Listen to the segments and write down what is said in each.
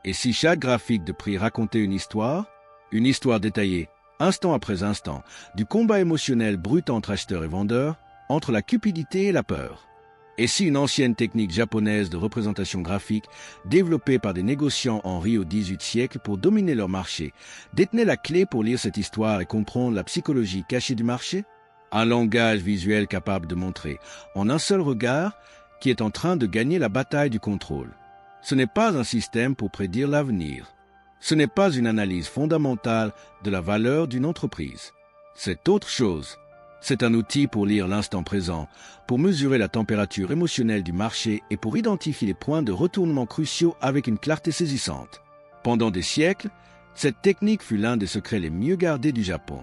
Et si chaque graphique de prix racontait une histoire détaillée, instant après instant, du combat émotionnel brut entre acheteurs et vendeurs, entre la cupidité et la peur. Et si une ancienne technique japonaise de représentation graphique, développée par des négociants en Rio au XVIIIe siècle pour dominer leur marché, détenait la clé pour lire cette histoire et comprendre la psychologie cachée du marché? Un langage visuel capable de montrer, en un seul regard, qui est en train de gagner la bataille du contrôle. Ce n'est pas un système pour prédire l'avenir. Ce n'est pas une analyse fondamentale de la valeur d'une entreprise. C'est autre chose. C'est un outil pour lire l'instant présent, pour mesurer la température émotionnelle du marché et pour identifier les points de retournement cruciaux avec une clarté saisissante. Pendant des siècles, cette technique fut l'un des secrets les mieux gardés du Japon.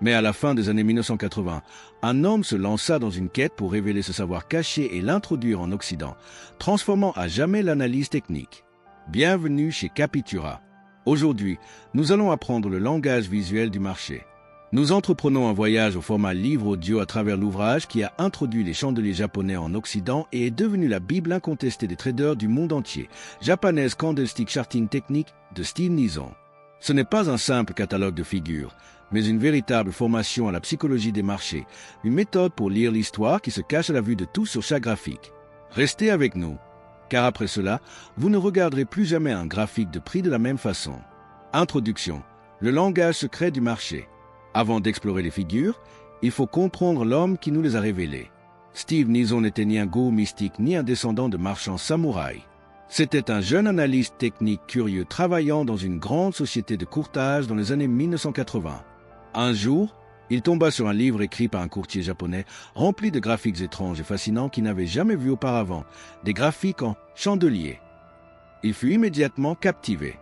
Mais à la fin des années 1980, un homme se lança dans une quête pour révéler ce savoir caché et l'introduire en Occident, transformant à jamais l'analyse technique. Bienvenue chez Capitura. Aujourd'hui, nous allons apprendre le langage visuel du marché. Nous entreprenons un voyage au format livre audio à travers l'ouvrage qui a introduit les chandeliers japonais en Occident et est devenu la Bible incontestée des traders du monde entier, Japanese Candlestick Charting Technique de Steve Nison. Ce n'est pas un simple catalogue de figures, mais une véritable formation à la psychologie des marchés, une méthode pour lire l'histoire qui se cache à la vue de tous sur chaque graphique. Restez avec nous, car après cela, vous ne regarderez plus jamais un graphique de prix de la même façon. Introduction. Le langage secret du marché. Avant d'explorer les figures, il faut comprendre l'homme qui nous les a révélées. Steve Nison n'était ni un gourou mystique ni un descendant de marchands samouraïs. C'était un jeune analyste technique curieux travaillant dans une grande société de courtage dans les années 1980. Un jour, il tomba sur un livre écrit par un courtier japonais rempli de graphiques étranges et fascinants qu'il n'avait jamais vus auparavant, des graphiques en chandelier. Il fut immédiatement captivé.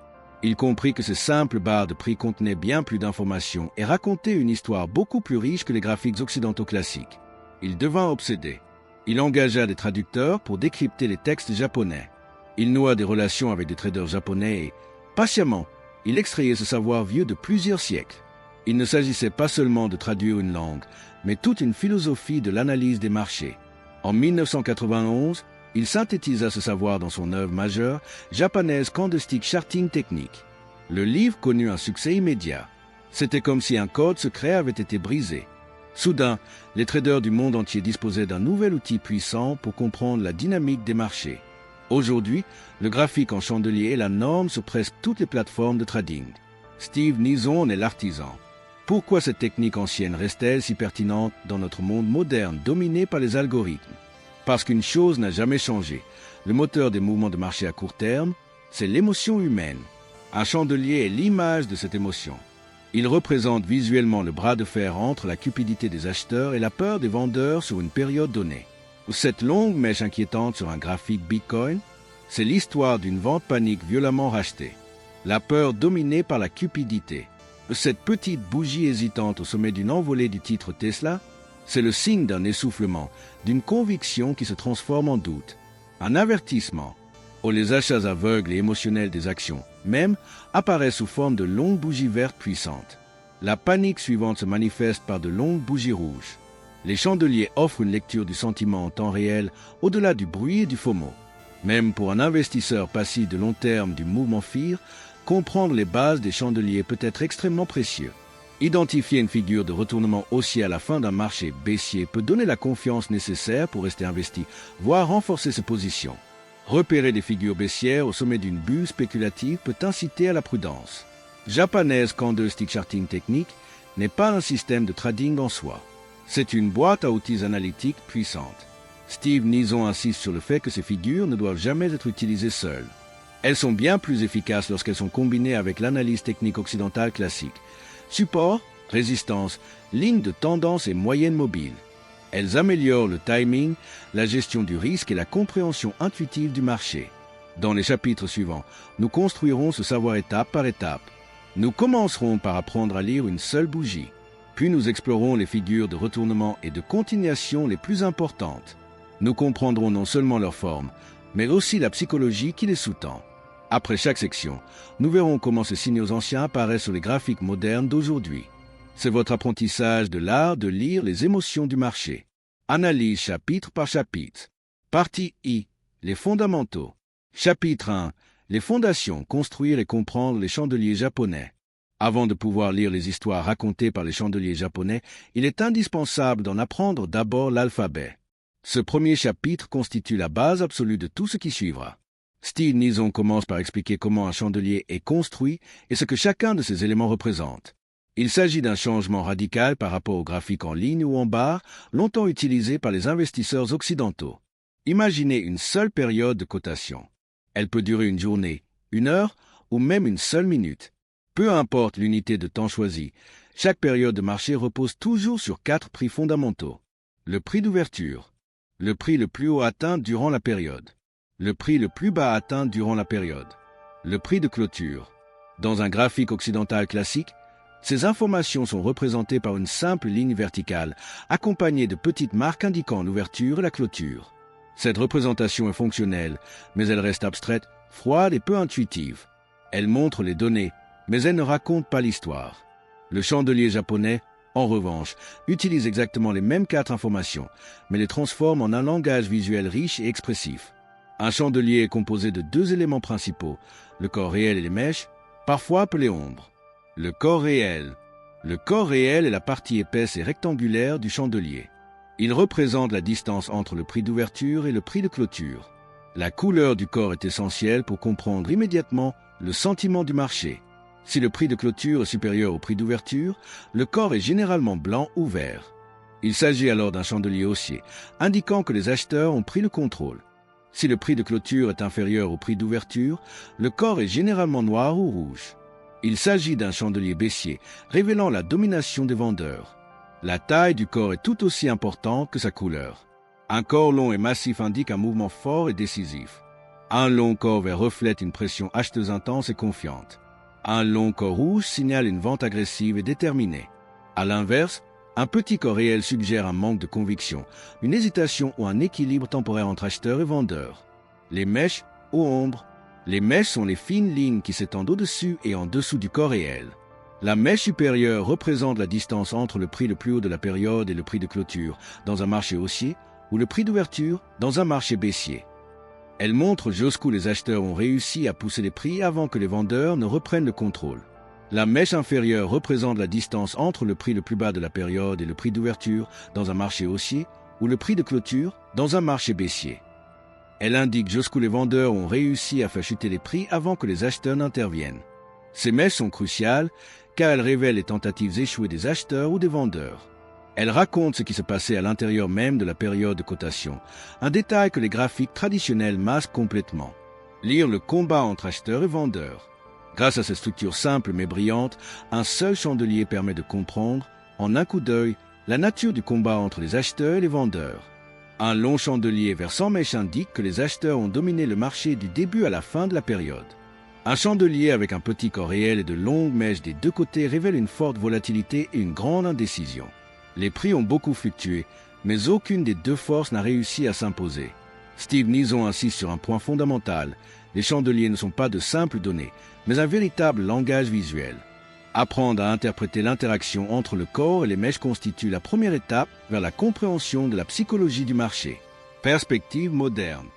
Il comprit que ces simples barres de prix contenaient bien plus d'informations et racontaient une histoire beaucoup plus riche que les graphiques occidentaux classiques. Il devint obsédé. Il engagea des traducteurs pour décrypter les textes japonais. Il noua des relations avec des traders japonais et, patiemment, il extrayait ce savoir vieux de plusieurs siècles. Il ne s'agissait pas seulement de traduire une langue, mais toute une philosophie de l'analyse des marchés. En 1991, il synthétisa ce savoir dans son œuvre majeure, Japanese Candlestick Charting Technique. Le livre connut un succès immédiat. C'était comme si un code secret avait été brisé. Soudain, les traders du monde entier disposaient d'un nouvel outil puissant pour comprendre la dynamique des marchés. Aujourd'hui, le graphique en chandelier est la norme sur presque toutes les plateformes de trading. Steve Nison en est l'artisan. Pourquoi cette technique ancienne reste-t-elle si pertinente dans notre monde moderne dominé par les algorithmes? Parce qu'une chose n'a jamais changé. Le moteur des mouvements de marché à court terme, c'est l'émotion humaine. Un chandelier est l'image de cette émotion. Il représente visuellement le bras de fer entre la cupidité des acheteurs et la peur des vendeurs sur une période donnée. Cette longue mèche inquiétante sur un graphique Bitcoin, c'est l'histoire d'une vente panique violemment rachetée. La peur dominée par la cupidité. Cette petite bougie hésitante au sommet d'une envolée du titre Tesla, c'est le signe d'un essoufflement, d'une conviction qui se transforme en doute. Un avertissement, où les achats aveugles et émotionnels des actions, même, apparaissent sous forme de longues bougies vertes puissantes. La panique suivante se manifeste par de longues bougies rouges. Les chandeliers offrent une lecture du sentiment en temps réel, au-delà du bruit et du FOMO. Même pour un investisseur passif de long terme du mouvement FIR, comprendre les bases des chandeliers peut être extrêmement précieux. Identifier une figure de retournement haussier à la fin d'un marché baissier peut donner la confiance nécessaire pour rester investi, voire renforcer ses positions. Repérer des figures baissières au sommet d'une bulle spéculative peut inciter à la prudence. Japanese Candlestick Charting Technique n'est pas un système de trading en soi. C'est une boîte à outils analytiques puissante. Steve Nison insiste sur le fait que ces figures ne doivent jamais être utilisées seules. Elles sont bien plus efficaces lorsqu'elles sont combinées avec l'analyse technique occidentale classique. Support, résistance, ligne de tendance et moyenne mobile. Elles améliorent le timing, la gestion du risque et la compréhension intuitive du marché. Dans les chapitres suivants, nous construirons ce savoir étape par étape. Nous commencerons par apprendre à lire une seule bougie. Puis nous explorerons les figures de retournement et de continuation les plus importantes. Nous comprendrons non seulement leur forme, mais aussi la psychologie qui les sous-tend. Après chaque section, nous verrons comment ces signaux anciens apparaissent sur les graphiques modernes d'aujourd'hui. C'est votre apprentissage de l'art de lire les émotions du marché. Analyse chapitre par chapitre. Partie I. Les fondamentaux. Chapitre 1. Les fondations, construire et comprendre les chandeliers japonais. Avant de pouvoir lire les histoires racontées par les chandeliers japonais, il est indispensable d'en apprendre d'abord l'alphabet. Ce premier chapitre constitue la base absolue de tout ce qui suivra. Steve Nison commence par expliquer comment un chandelier est construit et ce que chacun de ces éléments représente. Il s'agit d'un changement radical par rapport au graphique en ligne ou en barre, longtemps utilisé par les investisseurs occidentaux. Imaginez une seule période de cotation. Elle peut durer une journée, une heure ou même une seule minute. Peu importe l'unité de temps choisie, chaque période de marché repose toujours sur 4 prix fondamentaux. Le prix d'ouverture, le prix le plus haut atteint durant la période, le prix le plus bas atteint durant la période, le prix de clôture. Dans un graphique occidental classique, ces informations sont représentées par une simple ligne verticale, accompagnée de petites marques indiquant l'ouverture et la clôture. Cette représentation est fonctionnelle, mais elle reste abstraite, froide et peu intuitive. Elle montre les données, mais elle ne raconte pas l'histoire. Le chandelier japonais, en revanche, utilise exactement les mêmes 4 informations, mais les transforme en un langage visuel riche et expressif. Un chandelier est composé de 2 éléments principaux, le corps réel et les mèches, parfois appelés ombres. Le corps réel. Le corps réel est la partie épaisse et rectangulaire du chandelier. Il représente la distance entre le prix d'ouverture et le prix de clôture. La couleur du corps est essentielle pour comprendre immédiatement le sentiment du marché. Si le prix de clôture est supérieur au prix d'ouverture, le corps est généralement blanc ou vert. Il s'agit alors d'un chandelier haussier, indiquant que les acheteurs ont pris le contrôle. Si le prix de clôture est inférieur au prix d'ouverture, le corps est généralement noir ou rouge. Il s'agit d'un chandelier baissier, révélant la domination des vendeurs. La taille du corps est tout aussi importante que sa couleur. Un corps long et massif indique un mouvement fort et décisif. Un long corps vert reflète une pression acheteuse intense et confiante. Un long corps rouge signale une vente agressive et déterminée. À l'inverse, un petit corps réel suggère un manque de conviction, une hésitation ou un équilibre temporaire entre acheteurs et vendeurs. Les mèches ou ombres. Les mèches sont les fines lignes qui s'étendent au-dessus et en dessous du corps réel. La mèche supérieure représente la distance entre le prix le plus haut de la période et le prix de clôture dans un marché haussier ou le prix d'ouverture dans un marché baissier. Elle montre jusqu'où les acheteurs ont réussi à pousser les prix avant que les vendeurs ne reprennent le contrôle. La mèche inférieure représente la distance entre le prix le plus bas de la période et le prix d'ouverture dans un marché haussier ou le prix de clôture dans un marché baissier. Elle indique jusqu'où les vendeurs ont réussi à faire chuter les prix avant que les acheteurs n'interviennent. Ces mèches sont cruciales car elles révèlent les tentatives échouées des acheteurs ou des vendeurs. Elles racontent ce qui se passait à l'intérieur même de la période de cotation, un détail que les graphiques traditionnels masquent complètement. Lire le combat entre acheteurs et vendeurs. Grâce à cette structure simple mais brillante, un seul chandelier permet de comprendre, en un coup d'œil, la nature du combat entre les acheteurs et les vendeurs. Un long chandelier vers 100 mèches indique que les acheteurs ont dominé le marché du début à la fin de la période. Un chandelier avec un petit corps réel et de longues mèches des 2 côtés révèle une forte volatilité et une grande indécision. Les prix ont beaucoup fluctué, mais aucune des 2 forces n'a réussi à s'imposer. Steve Nison insiste sur un point fondamental. Les chandeliers ne sont pas de simples données, mais un véritable langage visuel. Apprendre à interpréter l'interaction entre le corps et les mèches constitue la première étape vers la compréhension de la psychologie du marché. Perspective moderne.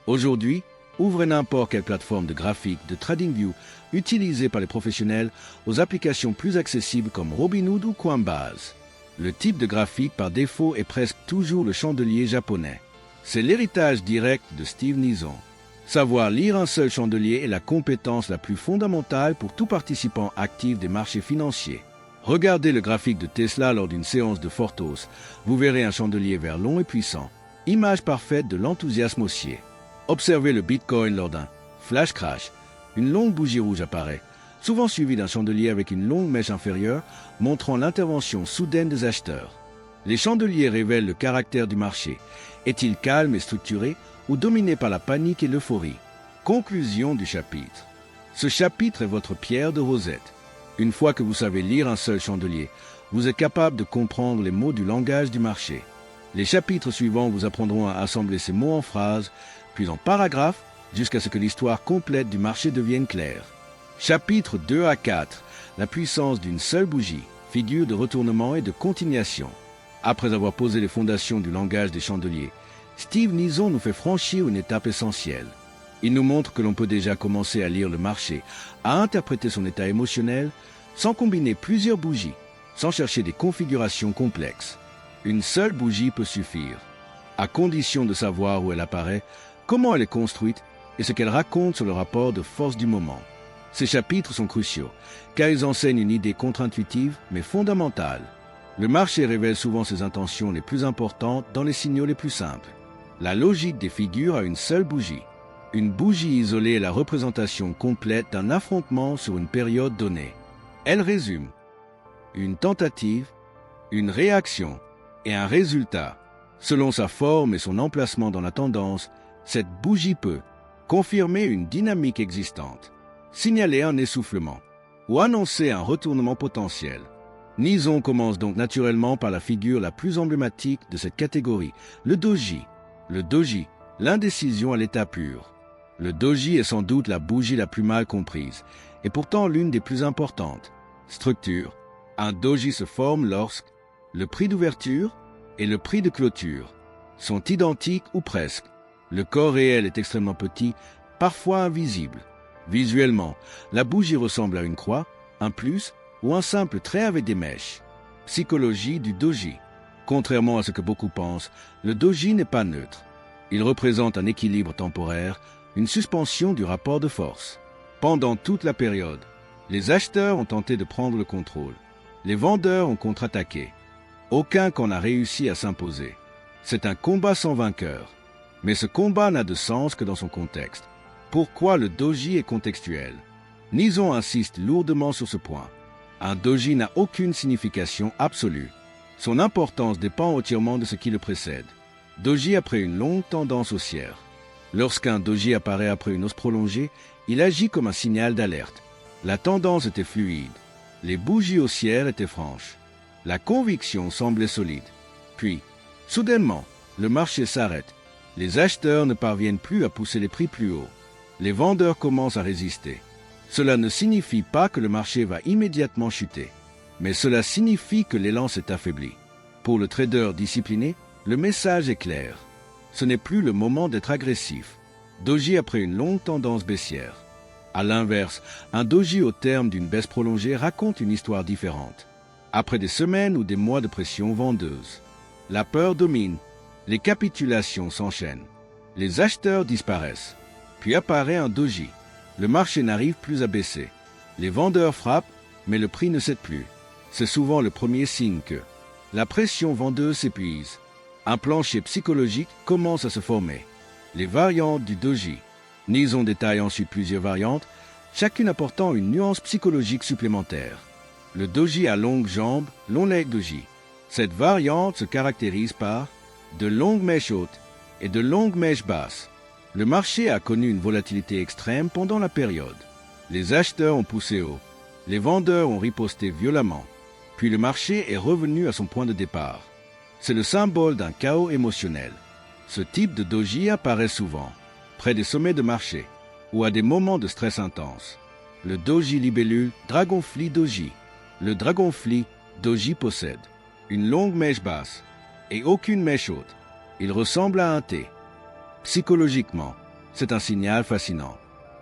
Aujourd'hui, ouvrez n'importe quelle plateforme de graphique de TradingView utilisée par les professionnels aux applications plus accessibles comme Robinhood ou Coinbase. Le type de graphique par défaut est presque toujours le chandelier japonais. C'est l'héritage direct de Steve Nison. Savoir lire un seul chandelier est la compétence la plus fondamentale pour tout participant actif des marchés financiers. Regardez le graphique de Tesla lors d'une séance de Fortos. Vous verrez un chandelier vert long et puissant, image parfaite de l'enthousiasme haussier. Observez le Bitcoin lors d'un flash crash. Une longue bougie rouge apparaît, souvent suivie d'un chandelier avec une longue mèche inférieure, montrant l'intervention soudaine des acheteurs. Les chandeliers révèlent le caractère du marché. Est-il calme et structuré ou dominé par la panique et l'euphorie? Conclusion du chapitre. Ce chapitre est votre pierre de Rosette. Une fois que vous savez lire un seul chandelier, vous êtes capable de comprendre les mots du langage du marché. Les chapitres suivants vous apprendront à assembler ces mots en phrases, puis en paragraphes, jusqu'à ce que l'histoire complète du marché devienne claire. Chapitres 2 à 4. La puissance d'une seule bougie, figure de retournement et de continuation. Après avoir posé les fondations du langage des chandeliers, Steve Nison nous fait franchir une étape essentielle. Il nous montre que l'on peut déjà commencer à lire le marché, à interpréter son état émotionnel, sans combiner plusieurs bougies, sans chercher des configurations complexes. Une seule bougie peut suffire, à condition de savoir où elle apparaît, comment elle est construite et ce qu'elle raconte sur le rapport de force du moment. Ces chapitres sont cruciaux, car ils enseignent une idée contre-intuitive, mais fondamentale. Le marché révèle souvent ses intentions les plus importantes dans les signaux les plus simples. La logique des figures a une seule bougie. Une bougie isolée est la représentation complète d'un affrontement sur une période donnée. Elle résume une tentative, une réaction et un résultat. Selon sa forme et son emplacement dans la tendance, cette bougie peut confirmer une dynamique existante, signaler un essoufflement ou annoncer un retournement potentiel. Nizon commence donc naturellement par la figure la plus emblématique de cette catégorie, le doji. Le doji, l'indécision à l'état pur. Le doji est sans doute la bougie la plus mal comprise, et pourtant l'une des plus importantes. Structure. Un doji se forme lorsque le prix d'ouverture et le prix de clôture sont identiques ou presque. Le corps réel est extrêmement petit, parfois invisible. Visuellement, la bougie ressemble à une croix, un plus ou un simple trait avec des mèches. Psychologie du doji. Contrairement à ce que beaucoup pensent, le doji n'est pas neutre. Il représente un équilibre temporaire, une suspension du rapport de force. Pendant toute la période, les acheteurs ont tenté de prendre le contrôle. Les vendeurs ont contre-attaqué. Aucun qu'en a réussi à s'imposer. C'est un combat sans vainqueur. Mais ce combat n'a de sens que dans son contexte. Pourquoi le doji est contextuel? Nizon insiste lourdement sur ce point. Un doji n'a aucune signification absolue. Son importance dépend entièrement de ce qui le précède. Doji après une longue tendance haussière. Lorsqu'un doji apparaît après une hausse prolongée, il agit comme un signal d'alerte. La tendance était fluide. Les bougies haussières étaient franches. La conviction semblait solide. Puis, soudainement, le marché s'arrête. Les acheteurs ne parviennent plus à pousser les prix plus haut. Les vendeurs commencent à résister. Cela ne signifie pas que le marché va immédiatement chuter, mais cela signifie que l'élan s'est affaibli. Pour le trader discipliné, le message est clair. Ce n'est plus le moment d'être agressif. Doji après une longue tendance baissière. À l'inverse, un doji au terme d'une baisse prolongée raconte une histoire différente. Après des semaines ou des mois de pression vendeuse, la peur domine, les capitulations s'enchaînent, les acheteurs disparaissent, puis apparaît un doji. Le marché n'arrive plus à baisser. Les vendeurs frappent, mais le prix ne cède plus. C'est souvent le premier signe que la pression vendeuse s'épuise. Un plancher psychologique commence à se former. Les variantes du doji. Nizon détaille ensuite plusieurs variantes, chacune apportant une nuance psychologique supplémentaire. Le doji à longues jambes, long leg doji. Cette variante se caractérise par de longues mèches hautes et de longues mèches basses. Le marché a connu une volatilité extrême pendant la période. Les acheteurs ont poussé haut, les vendeurs ont riposté violemment, puis le marché est revenu à son point de départ. C'est le symbole d'un chaos émotionnel. Ce type de doji apparaît souvent, près des sommets de marché, ou à des moments de stress intense. Le doji libellule Dragonfly doji. Le Dragonfly doji possède une longue mèche basse et aucune mèche haute. Il ressemble à un T. Psychologiquement, c'est un signal fascinant.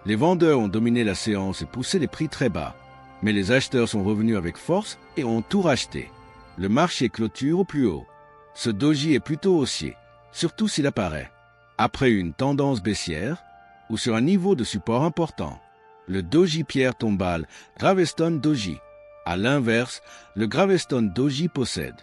Les vendeurs ont dominé la séance et poussé les prix très bas, mais les acheteurs sont revenus avec force et ont tout racheté. Le marché clôture au plus haut. Ce doji est plutôt haussier, surtout s'il apparaît après une tendance baissière ou sur un niveau de support important. Le doji pierre tombale Gravestone doji. À l'inverse, le Gravestone doji possède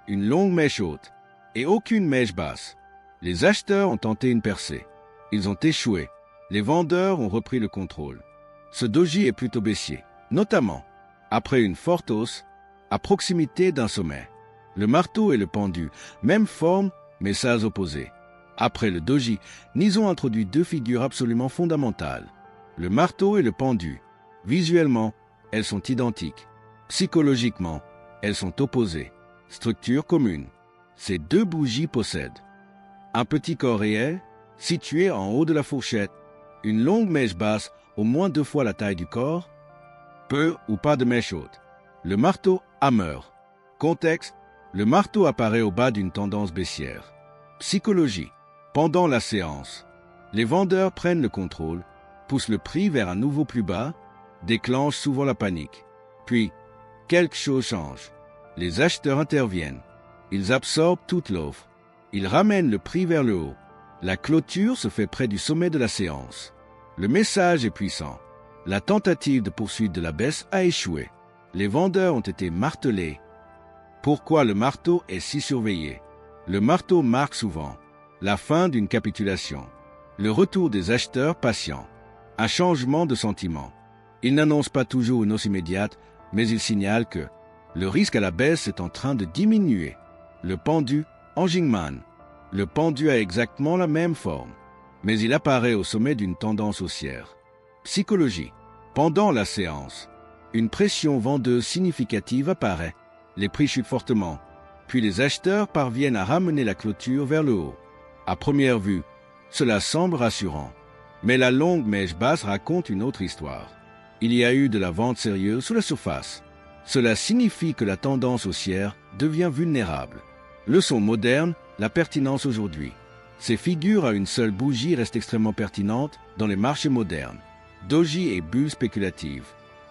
une longue mèche haute et aucune mèche basse. Les acheteurs ont tenté une percée. Ils ont échoué. Les vendeurs ont repris le contrôle. Ce doji est plutôt baissier, notamment après une forte hausse à proximité d'un sommet. Le marteau et le pendu, même forme, mais salles opposées. Après le doji, Nizon introduit deux figures absolument fondamentales. Le marteau et le pendu. Visuellement, elles sont identiques. Psychologiquement, elles sont opposées. Structure commune. Ces deux bougies possèdent un petit corps réel, situé en haut de la fourchette, une longue mèche basse, au moins 2 fois la taille du corps, peu ou pas de mèche haute. Le marteau hammer. Contexte, le marteau apparaît au bas d'une tendance baissière. Psychologie. Pendant la séance, Les vendeurs prennent le contrôle, poussent le prix vers un nouveau plus bas, déclenchent souvent la panique. Puis, quelque chose change. Les acheteurs interviennent. Ils absorbent toute l'offre. Ils ramènent le prix vers le haut. La clôture se fait près du sommet de la séance. Le message est puissant. La tentative de poursuite de la baisse a échoué. Les vendeurs ont été martelés. Pourquoi le marteau est si surveillé? Le marteau marque souvent la fin d'une capitulation, le retour des acheteurs patients, un changement de sentiment. Il n'annonce pas toujours une hausse immédiate, mais il signale que le risque à la baisse est en train de diminuer. Le pendu en Jingman. Le pendu a exactement la même forme, mais il apparaît au sommet d'une tendance haussière. Psychologie. Pendant la séance, une pression vendeuse significative apparaît. Les prix chutent fortement, puis les acheteurs parviennent à ramener la clôture vers le haut. À première vue, cela semble rassurant, mais la longue mèche basse raconte une autre histoire. Il y a eu de la vente sérieuse sous la surface. Cela signifie que la tendance haussière devient vulnérable. Leçon moderne, la pertinence aujourd'hui. Ces figures à une seule bougie restent extrêmement pertinentes dans les marchés modernes. Doji et bulles spéculatives.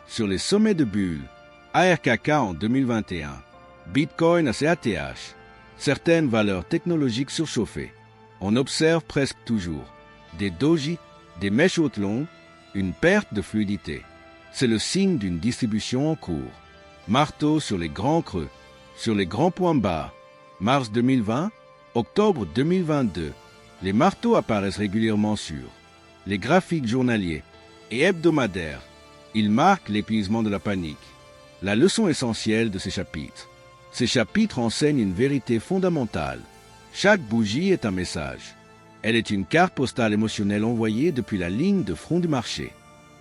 Sur les sommets de bulles, ARKK en 2021, Bitcoin à CATH, certaines valeurs technologiques surchauffées. On observe presque toujours des doji, des mèches hautes longues, une perte de fluidité. C'est le signe d'une distribution en cours. Marteau sur les grands creux, sur les grands points bas. Mars 2020, octobre 2022. Les marteaux apparaissent régulièrement sur les graphiques journaliers et hebdomadaires. Ils marquent l'épuisement de la panique. La leçon essentielle de ces chapitres. Ces chapitres enseignent une vérité fondamentale. Chaque bougie est un message. Elle est une carte postale émotionnelle envoyée depuis la ligne de front du marché.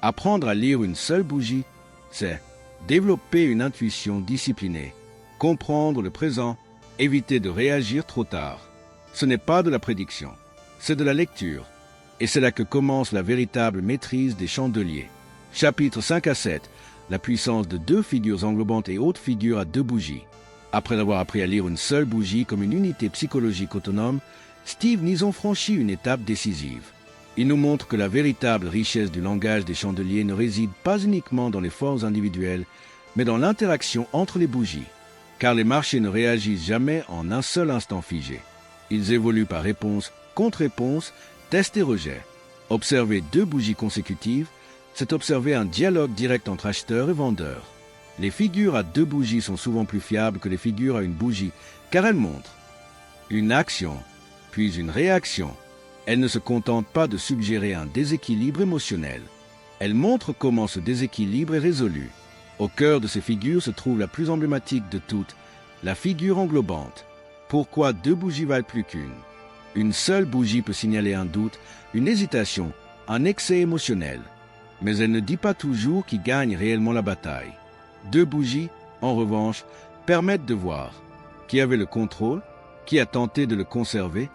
Apprendre à lire une seule bougie, c'est développer une intuition disciplinée, comprendre le présent, éviter de réagir trop tard. Ce n'est pas de la prédiction, c'est de la lecture. Et c'est là que commence la véritable maîtrise des chandeliers. Chapitres 5 à 7. La puissance de deux figures englobantes et hautes figures à deux bougies. Après avoir appris à lire une seule bougie comme une unité psychologique autonome, Steve Nison franchit une étape décisive. Il nous montre que la véritable richesse du langage des chandeliers ne réside pas uniquement dans les forces individuelles, mais dans l'interaction entre les bougies. Car les marchés ne réagissent jamais en un seul instant figé. Ils évoluent par réponse, contre-réponse, test et rejet. Observer deux bougies consécutives, c'est observer un dialogue direct entre acheteurs et vendeurs. Les figures à deux bougies sont souvent plus fiables que les figures à une bougie, car elles montrent une action, puis une réaction. Elles ne se contentent pas de suggérer un déséquilibre émotionnel. Elles montrent comment ce déséquilibre est résolu. Au cœur de ces figures se trouve la plus emblématique de toutes, la figure englobante. Pourquoi deux bougies valent plus qu'une? Une seule bougie peut signaler un doute, une hésitation, un excès émotionnel. Mais elle ne dit pas toujours qui gagne réellement la bataille. Deux bougies, en revanche, permettent de voir qui avait le contrôle, qui a tenté de le conserver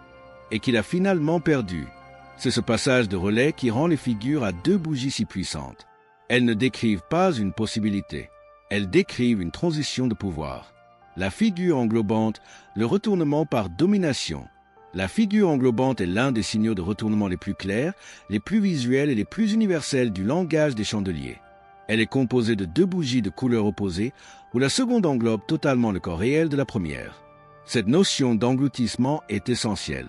et qui l'a finalement perdu. C'est ce passage de relais qui rend les figures à deux bougies si puissantes. Elles ne décrivent pas une possibilité, elles décrivent une transition de pouvoir. La figure englobante, le retournement par domination. La figure englobante est l'un des signaux de retournement les plus clairs, les plus visuels et les plus universels du langage des chandeliers. Elle est composée de deux bougies de couleurs opposées, où la seconde englobe totalement le corps réel de la première. Cette notion d'engloutissement est essentielle.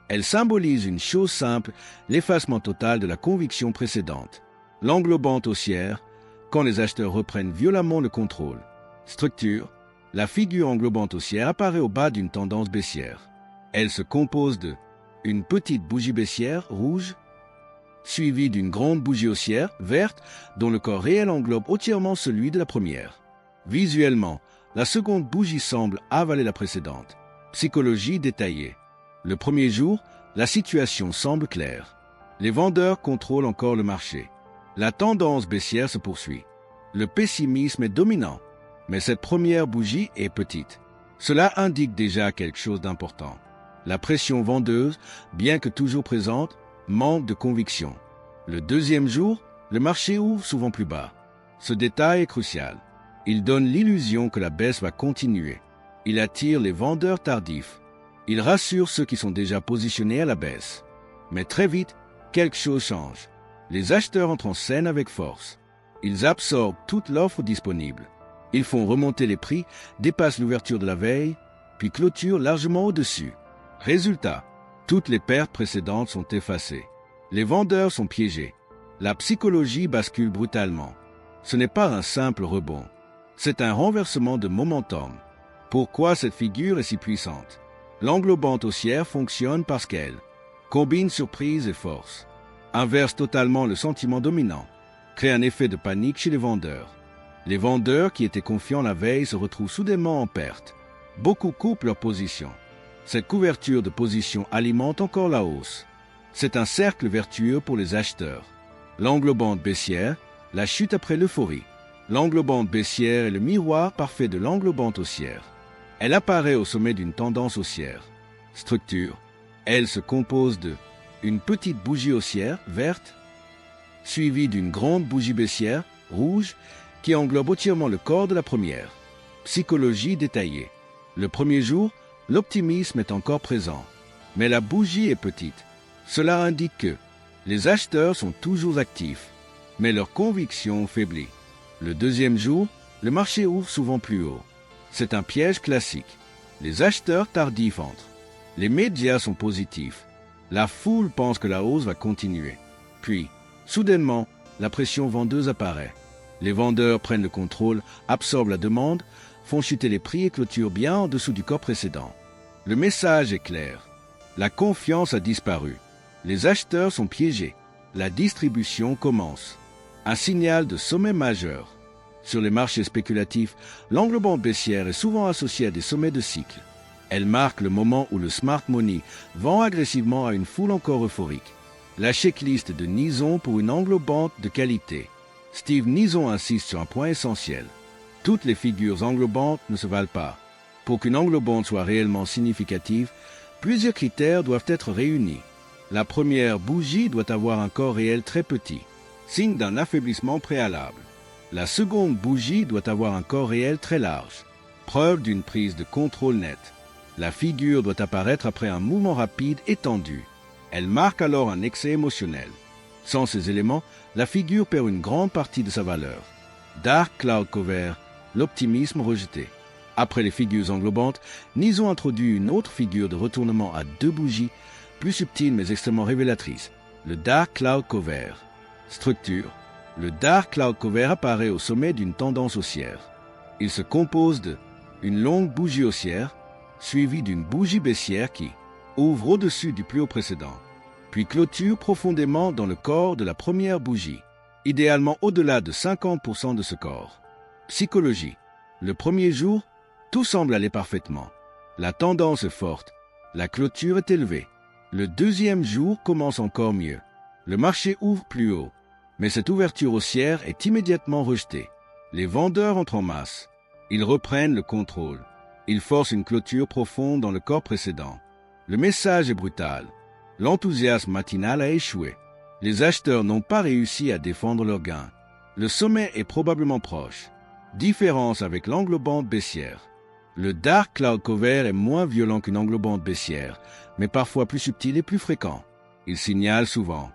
Elle symbolise une chose simple, l'effacement total de la conviction précédente. L'englobante haussière, quand les acheteurs reprennent violemment le contrôle. Structure, la figure englobante haussière apparaît au bas d'une tendance baissière. Elle se compose de une petite bougie baissière rouge, suivie d'une grande bougie haussière verte dont le corps réel englobe entièrement celui de la première. Visuellement, la seconde bougie semble avaler la précédente. Psychologie détaillée. Le premier jour, la situation semble claire. Les vendeurs contrôlent encore le marché. La tendance baissière se poursuit. Le pessimisme est dominant, mais cette première bougie est petite. Cela indique déjà quelque chose d'important. La pression vendeuse, bien que toujours présente, manque de conviction. Le deuxième jour, le marché ouvre souvent plus bas. Ce détail est crucial. Il donne l'illusion que la baisse va continuer. Il attire les vendeurs tardifs. Il rassure ceux qui sont déjà positionnés à la baisse. Mais très vite, quelque chose change. Les acheteurs entrent en scène avec force. Ils absorbent toute l'offre disponible. Ils font remonter les prix, dépassent l'ouverture de la veille, puis clôturent largement au-dessus. Résultat, toutes les pertes précédentes sont effacées. Les vendeurs sont piégés. La psychologie bascule brutalement. Ce n'est pas un simple rebond. C'est un renversement de momentum. Pourquoi cette figure est si puissante? L'englobante haussière fonctionne parce qu'elle combine surprise et force, inverse totalement le sentiment dominant, crée un effet de panique chez les vendeurs. Les vendeurs qui étaient confiants la veille se retrouvent soudainement en perte. Beaucoup coupent leur position. Cette couverture de position alimente encore la hausse. C'est un cercle vertueux pour les acheteurs. L'englobante baissière, la chute après l'euphorie. L'englobante baissière est le miroir parfait de l'englobante haussière. Elle apparaît au sommet d'une tendance haussière. Structure. Elle se compose de une petite bougie haussière verte, suivie d'une grande bougie baissière rouge qui englobe entièrement le corps de la première. Psychologie détaillée. Le premier jour, l'optimisme est encore présent, mais la bougie est petite. Cela indique que les acheteurs sont toujours actifs, mais leur conviction faiblit. Le deuxième jour, le marché ouvre souvent plus haut. C'est un piège classique. Les acheteurs tardifs entrent. Les médias sont positifs. La foule pense que la hausse va continuer. Puis, soudainement, la pression vendeuse apparaît. Les vendeurs prennent le contrôle, absorbent la demande, font chuter les prix et clôturent bien en dessous du corps précédent. Le message est clair. La confiance a disparu. Les acheteurs sont piégés. La distribution commence. Un signal de sommet majeur. Sur les marchés spéculatifs, l'englobante baissière est souvent associée à des sommets de cycle. Elle marque le moment où le smart money vend agressivement à une foule encore euphorique. La checklist de Nison pour une englobante de qualité. Steve Nison insiste sur un point essentiel. Toutes les figures englobantes ne se valent pas. Pour qu'une englobante soit réellement significative, plusieurs critères doivent être réunis. La première bougie doit avoir un corps réel très petit, signe d'un affaiblissement préalable. La seconde bougie doit avoir un corps réel très large, preuve d'une prise de contrôle nette. La figure doit apparaître après un mouvement rapide étendu. Elle marque alors un excès émotionnel. Sans ces éléments, la figure perd une grande partie de sa valeur. Dark Cloud Cover, l'optimisme rejeté. Après les figures englobantes, Nison introduit une autre figure de retournement à deux bougies, plus subtile mais extrêmement révélatrice, le Dark Cloud Cover. Structure. Le Dark Cloud Cover apparaît au sommet d'une tendance haussière. Il se compose de une longue bougie haussière, suivie d'une bougie baissière qui ouvre au-dessus du plus haut précédent, puis clôture profondément dans le corps de la première bougie, idéalement au-delà de 50% de ce corps. Psychologie. Le premier jour, tout semble aller parfaitement. La tendance est forte, la clôture est élevée. Le deuxième jour commence encore mieux. Le marché ouvre plus haut, mais cette ouverture haussière est immédiatement rejetée. Les vendeurs entrent en masse. Ils reprennent le contrôle. Ils forcent une clôture profonde dans le corps précédent. Le message est brutal. L'enthousiasme matinal a échoué. Les acheteurs n'ont pas réussi à défendre leurs gains. Le sommet est probablement proche. Différence avec l'englobante baissière. Le Dark Cloud Cover est moins violent qu'une englobante baissière, mais parfois plus subtil et plus fréquent. Il signale souvent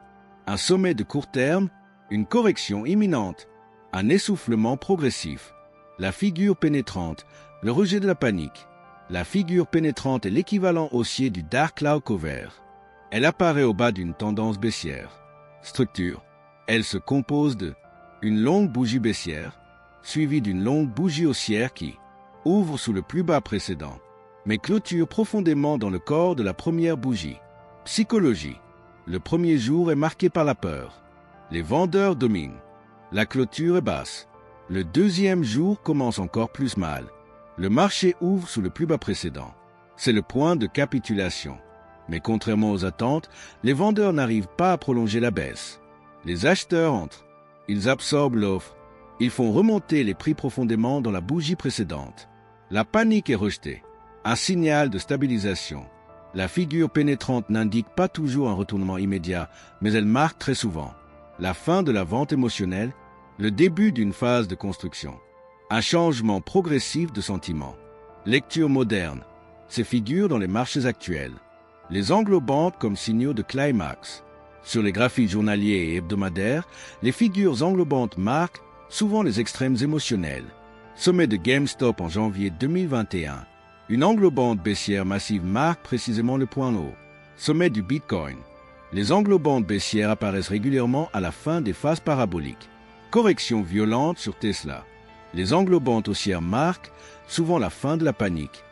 un sommet de court terme, une correction imminente, un essoufflement progressif, la figure pénétrante, le rejet de la panique. La figure pénétrante est l'équivalent haussier du Dark Cloud Cover. Elle apparaît au bas d'une tendance baissière. Structure. Elle se compose de une longue bougie baissière, suivie d'une longue bougie haussière qui ouvre sous le plus bas précédent, mais clôture profondément dans le corps de la première bougie. Psychologie. Le premier jour est marqué par la peur. Les vendeurs dominent. La clôture est basse. Le deuxième jour commence encore plus mal. Le marché ouvre sous le plus bas précédent. C'est le point de capitulation. Mais contrairement aux attentes, les vendeurs n'arrivent pas à prolonger la baisse. Les acheteurs entrent. Ils absorbent l'offre. Ils font remonter les prix profondément dans la bougie précédente. La panique est rejetée. Un signal de stabilisation. La figure pénétrante n'indique pas toujours un retournement immédiat, mais elle marque très souvent la fin de la vente émotionnelle, le début d'une phase de construction. Un changement progressif de sentiment. Lecture moderne. Ces figures dans les marchés actuels. Les englobantes comme signaux de climax. Sur les graphiques journaliers et hebdomadaires, les figures englobantes marquent souvent les extrêmes émotionnels. Sommet de GameStop en janvier 2021. Une englobante baissière massive marque précisément le point haut. Sommet du Bitcoin. Les englobantes baissières apparaissent régulièrement à la fin des phases paraboliques. Correction violente sur Tesla. Les englobantes haussières marquent souvent la fin de la panique.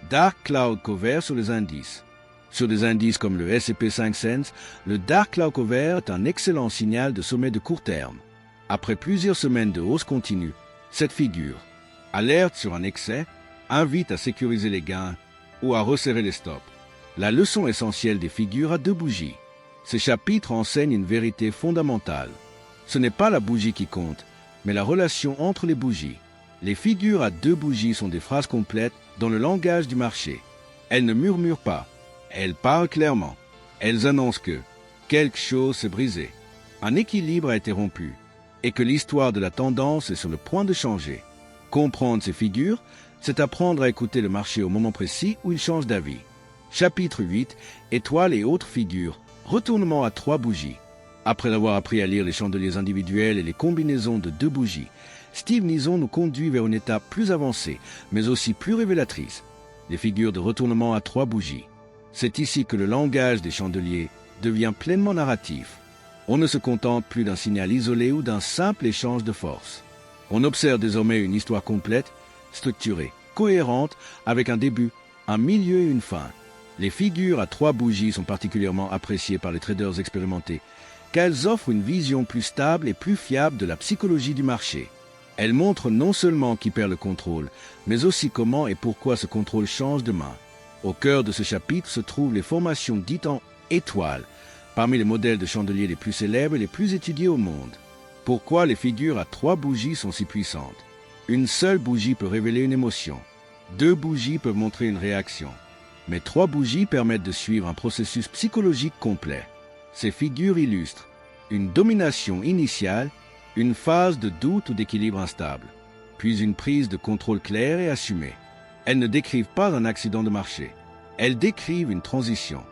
Dark Cloud Cover sur les indices. Sur des indices comme le S&P 500, le Dark Cloud Cover est un excellent signal de sommet de court terme. Après plusieurs semaines de hausse continue, cette figure, alerte sur un excès, invite à sécuriser les gains ou à resserrer les stops. La leçon essentielle des figures à deux bougies. Ces chapitres enseignent une vérité fondamentale. Ce n'est pas la bougie qui compte, mais la relation entre les bougies. Les figures à deux bougies sont des phrases complètes dans le langage du marché. Elles ne murmurent pas. Elles parlent clairement. Elles annoncent que quelque chose s'est brisé, un équilibre a été rompu, et que l'histoire de la tendance est sur le point de changer. Comprendre ces figures, c'est apprendre à écouter le marché au moment précis où il change d'avis. Chapitre 8. Étoiles et autres figures. Retournement à trois bougies. Après avoir appris à lire les chandeliers individuels et les combinaisons de deux bougies, Steve Nison nous conduit vers une étape plus avancée, mais aussi plus révélatrice. Les figures de retournement à trois bougies. C'est ici que le langage des chandeliers devient pleinement narratif. On ne se contente plus d'un signal isolé ou d'un simple échange de force. On observe désormais une histoire complète, structurée, cohérente, avec un début, un milieu et une fin. Les figures à trois bougies sont particulièrement appréciées par les traders expérimentés, car elles offrent une vision plus stable et plus fiable de la psychologie du marché. Elles montrent non seulement qui perd le contrôle, mais aussi comment et pourquoi ce contrôle change de main. Au cœur de ce chapitre se trouvent les formations dites en étoiles, parmi les modèles de chandeliers les plus célèbres et les plus étudiés au monde. Pourquoi les figures à trois bougies sont si puissantes? Une seule bougie peut révéler une émotion. Deux bougies peuvent montrer une réaction. Mais trois bougies permettent de suivre un processus psychologique complet. Ces figures illustrent une domination initiale, une phase de doute ou d'équilibre instable, puis une prise de contrôle claire et assumée. Elles ne décrivent pas un accident de marché. Elles décrivent une transition.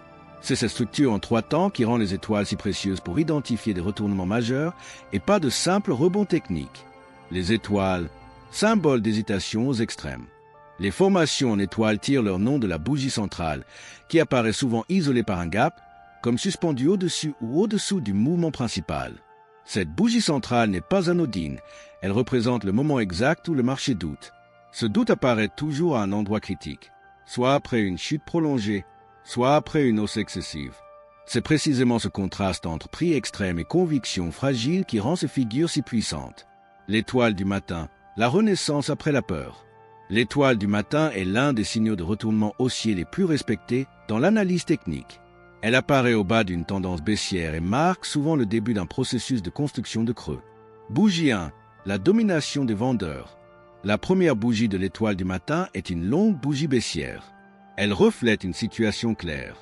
C'est cette structure en trois temps qui rend les étoiles si précieuses pour identifier des retournements majeurs et pas de simples rebonds techniques. Les étoiles, symbole d'hésitation aux extrêmes. Les formations en étoiles tirent leur nom de la bougie centrale, qui apparaît souvent isolée par un gap, comme suspendue au-dessus ou au-dessous du mouvement principal. Cette bougie centrale n'est pas anodine, elle représente le moment exact où le marché doute. Ce doute apparaît toujours à un endroit critique, soit après une chute prolongée, soit après une hausse excessive. C'est précisément ce contraste entre prix extrême et conviction fragile qui rend ces figures si puissantes. L'étoile du matin, la renaissance après la peur. L'étoile du matin est l'un des signaux de retournement haussier les plus respectés dans l'analyse technique. Elle apparaît au bas d'une tendance baissière et marque souvent le début d'un processus de construction de creux. Bougie 1, la domination des vendeurs. La première bougie de l'étoile du matin est une longue bougie baissière. Elle reflète une situation claire.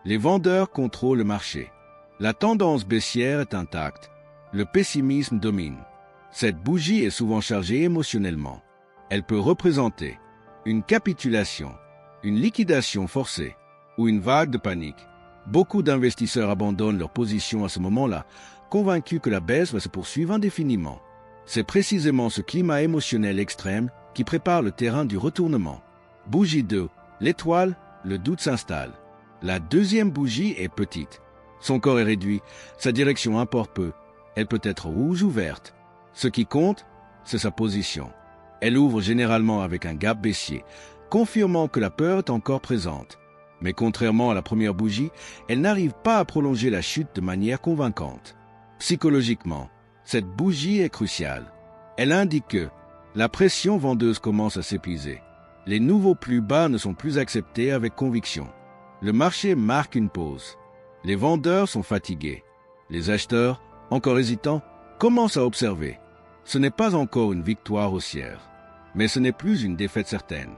Les vendeurs contrôlent le marché. La tendance baissière est intacte. Le pessimisme domine. Cette bougie est souvent chargée émotionnellement. Elle peut représenter une capitulation, une liquidation forcée ou une vague de panique. Beaucoup d'investisseurs abandonnent leur position à ce moment-là, convaincus que la baisse va se poursuivre indéfiniment. C'est précisément ce climat émotionnel extrême qui prépare le terrain du retournement. Bougie 2, l'étoile, le doute s'installe. La deuxième bougie est petite. Son corps est réduit, sa direction importe peu. Elle peut être rouge ou verte. Ce qui compte, c'est sa position. Elle ouvre généralement avec un gap baissier, confirmant que la peur est encore présente. Mais contrairement à la première bougie, elle n'arrive pas à prolonger la chute de manière convaincante. Psychologiquement, cette bougie est cruciale. Elle indique que la pression vendeuse commence à s'épuiser. Les nouveaux plus bas ne sont plus acceptés avec conviction. Le marché marque une pause. Les vendeurs sont fatigués. Les acheteurs, encore hésitants, commencent à observer. Ce n'est pas encore une victoire haussière, mais ce n'est plus une défaite certaine.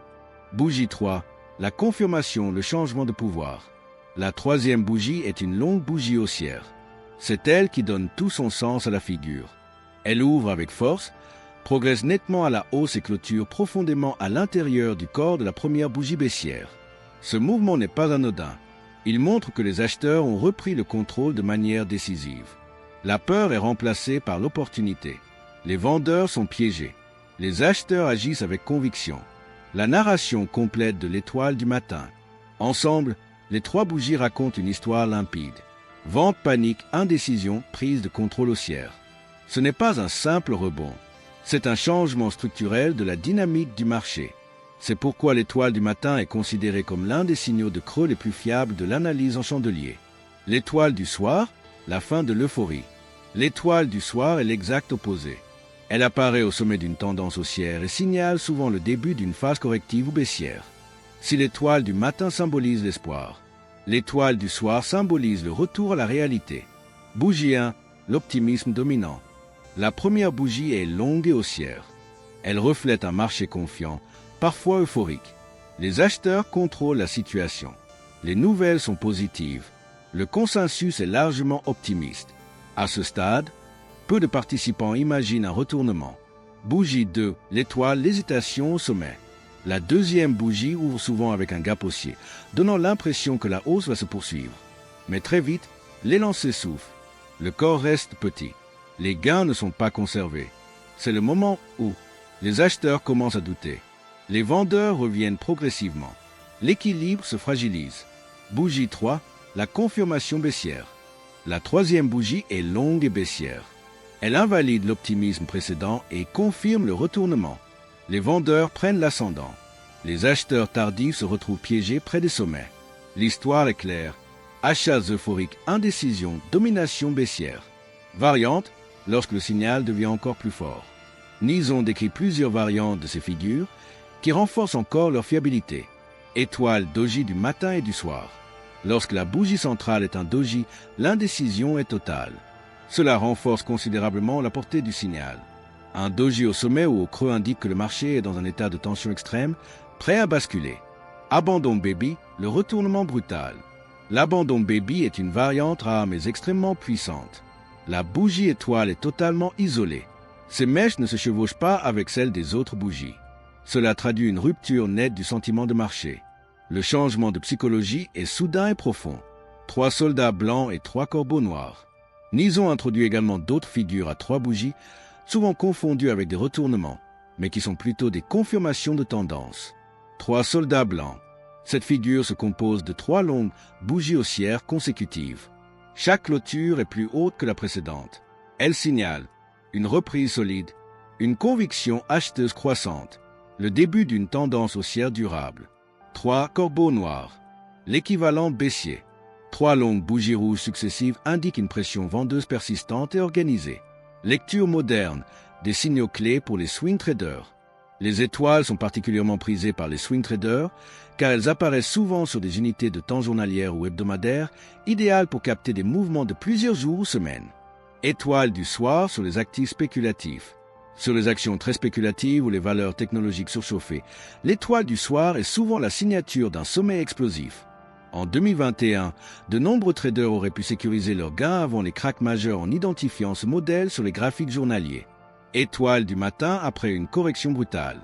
Bougie 3, la confirmation, le changement de pouvoir. La troisième bougie est une longue bougie haussière. C'est elle qui donne tout son sens à la figure. Elle ouvre avec force, progresse nettement à la hausse et clôture profondément à l'intérieur du corps de la première bougie baissière. Ce mouvement n'est pas anodin. Il montre que les acheteurs ont repris le contrôle de manière décisive. La peur est remplacée par l'opportunité. Les vendeurs sont piégés. Les acheteurs agissent avec conviction. La narration complète de l'étoile du matin. Ensemble, les trois bougies racontent une histoire limpide. Vente, panique, indécision, prise de contrôle haussière. Ce n'est pas un simple rebond. C'est un changement structurel de la dynamique du marché. C'est pourquoi l'étoile du matin est considérée comme l'un des signaux de creux les plus fiables de l'analyse en chandelier. L'étoile du soir, la fin de l'euphorie. L'étoile du soir est l'exact opposé. Elle apparaît au sommet d'une tendance haussière et signale souvent le début d'une phase corrective ou baissière. Si l'étoile du matin symbolise l'espoir, l'étoile du soir symbolise le retour à la réalité. Bougie 1, l'optimisme dominant. La première bougie est longue et haussière. Elle reflète un marché confiant, parfois euphorique. Les acheteurs contrôlent la situation. Les nouvelles sont positives. Le consensus est largement optimiste. À ce stade, peu de participants imaginent un retournement. Bougie 2, l'étoile, l'hésitation au sommet. La deuxième bougie ouvre souvent avec un gap haussier, donnant l'impression que la hausse va se poursuivre. Mais très vite, l'élan s'essouffle. Le corps reste petit. Les gains ne sont pas conservés. C'est le moment où les acheteurs commencent à douter. Les vendeurs reviennent progressivement. L'équilibre se fragilise. Bougie 3, la confirmation baissière. La troisième bougie est longue et baissière. Elle invalide l'optimisme précédent et confirme le retournement. Les vendeurs prennent l'ascendant. Les acheteurs tardifs se retrouvent piégés près des sommets. L'histoire est claire. Achats euphoriques, indécision, domination baissière. Variante, lorsque le signal devient encore plus fort. Nison décrit plusieurs variantes de ces figures qui renforcent encore leur fiabilité. Étoile, doji du matin et du soir. Lorsque la bougie centrale est un doji, l'indécision est totale. Cela renforce considérablement la portée du signal. Un doji au sommet ou au creux indique que le marché est dans un état de tension extrême, prêt à basculer. Abandon baby, le retournement brutal. L'abandon baby est une variante rare mais extrêmement puissante. La bougie étoile est totalement isolée. Ses mèches ne se chevauchent pas avec celles des autres bougies. Cela traduit une rupture nette du sentiment de marché. Le changement de psychologie est soudain et profond. 3 soldats blancs et 3 corbeaux noirs. Nison introduit également d'autres figures à 3 bougies, souvent confondues avec des retournements, mais qui sont plutôt des confirmations de tendance. 3 soldats blancs. Cette figure se compose de 3 longues bougies haussières consécutives. Chaque clôture est plus haute que la précédente. Elle signale une reprise solide, une conviction acheteuse croissante, le début d'une tendance haussière durable. 3 corbeaux noirs. L'équivalent baissier. 3 longues bougies rouges successives indiquent une pression vendeuse persistante et organisée. Lecture moderne, des signaux clés pour les swing traders. Les étoiles sont particulièrement prisées par les swing traders car elles apparaissent souvent sur des unités de temps journalières ou hebdomadaires, idéales pour capter des mouvements de plusieurs jours ou semaines. Étoile du soir sur les actifs spéculatifs. Sur les actions très spéculatives ou les valeurs technologiques surchauffées, l'étoile du soir est souvent la signature d'un sommet explosif. En 2021, de nombreux traders auraient pu sécuriser leurs gains avant les cracks majeurs en identifiant ce modèle sur les graphiques journaliers. Étoile du matin après une correction brutale.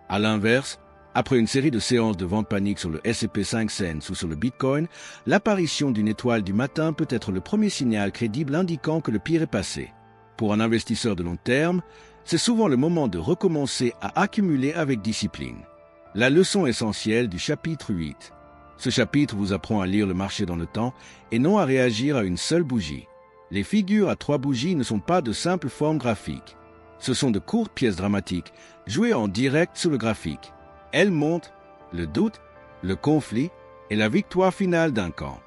À l'inverse, après une série de séances de vente panique sur le S&P 500 ou sur le Bitcoin, l'apparition d'une étoile du matin peut être le premier signal crédible indiquant que le pire est passé. Pour un investisseur de long terme, c'est souvent le moment de recommencer à accumuler avec discipline. La leçon essentielle du chapitre 8. Ce chapitre vous apprend à lire le marché dans le temps et non à réagir à une seule bougie. Les figures à 3 bougies ne sont pas de simples formes graphiques. Ce sont de courtes pièces dramatiques, jouées en direct sur le graphique. Elles montrent le doute, le conflit et la victoire finale d'un camp.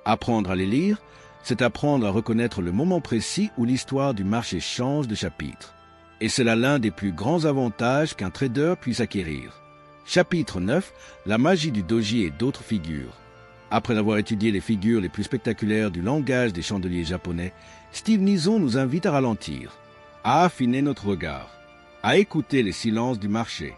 Apprendre à les lire, c'est apprendre à reconnaître le moment précis où l'histoire du marché change de chapitre. Et c'est là l'un des plus grands avantages qu'un trader puisse acquérir. Chapitre 9, la magie du doji et d'autres figures. Après avoir étudié les figures les plus spectaculaires du langage des chandeliers japonais, Steve Nison nous invite à ralentir, à affiner notre regard, à écouter les silences du marché.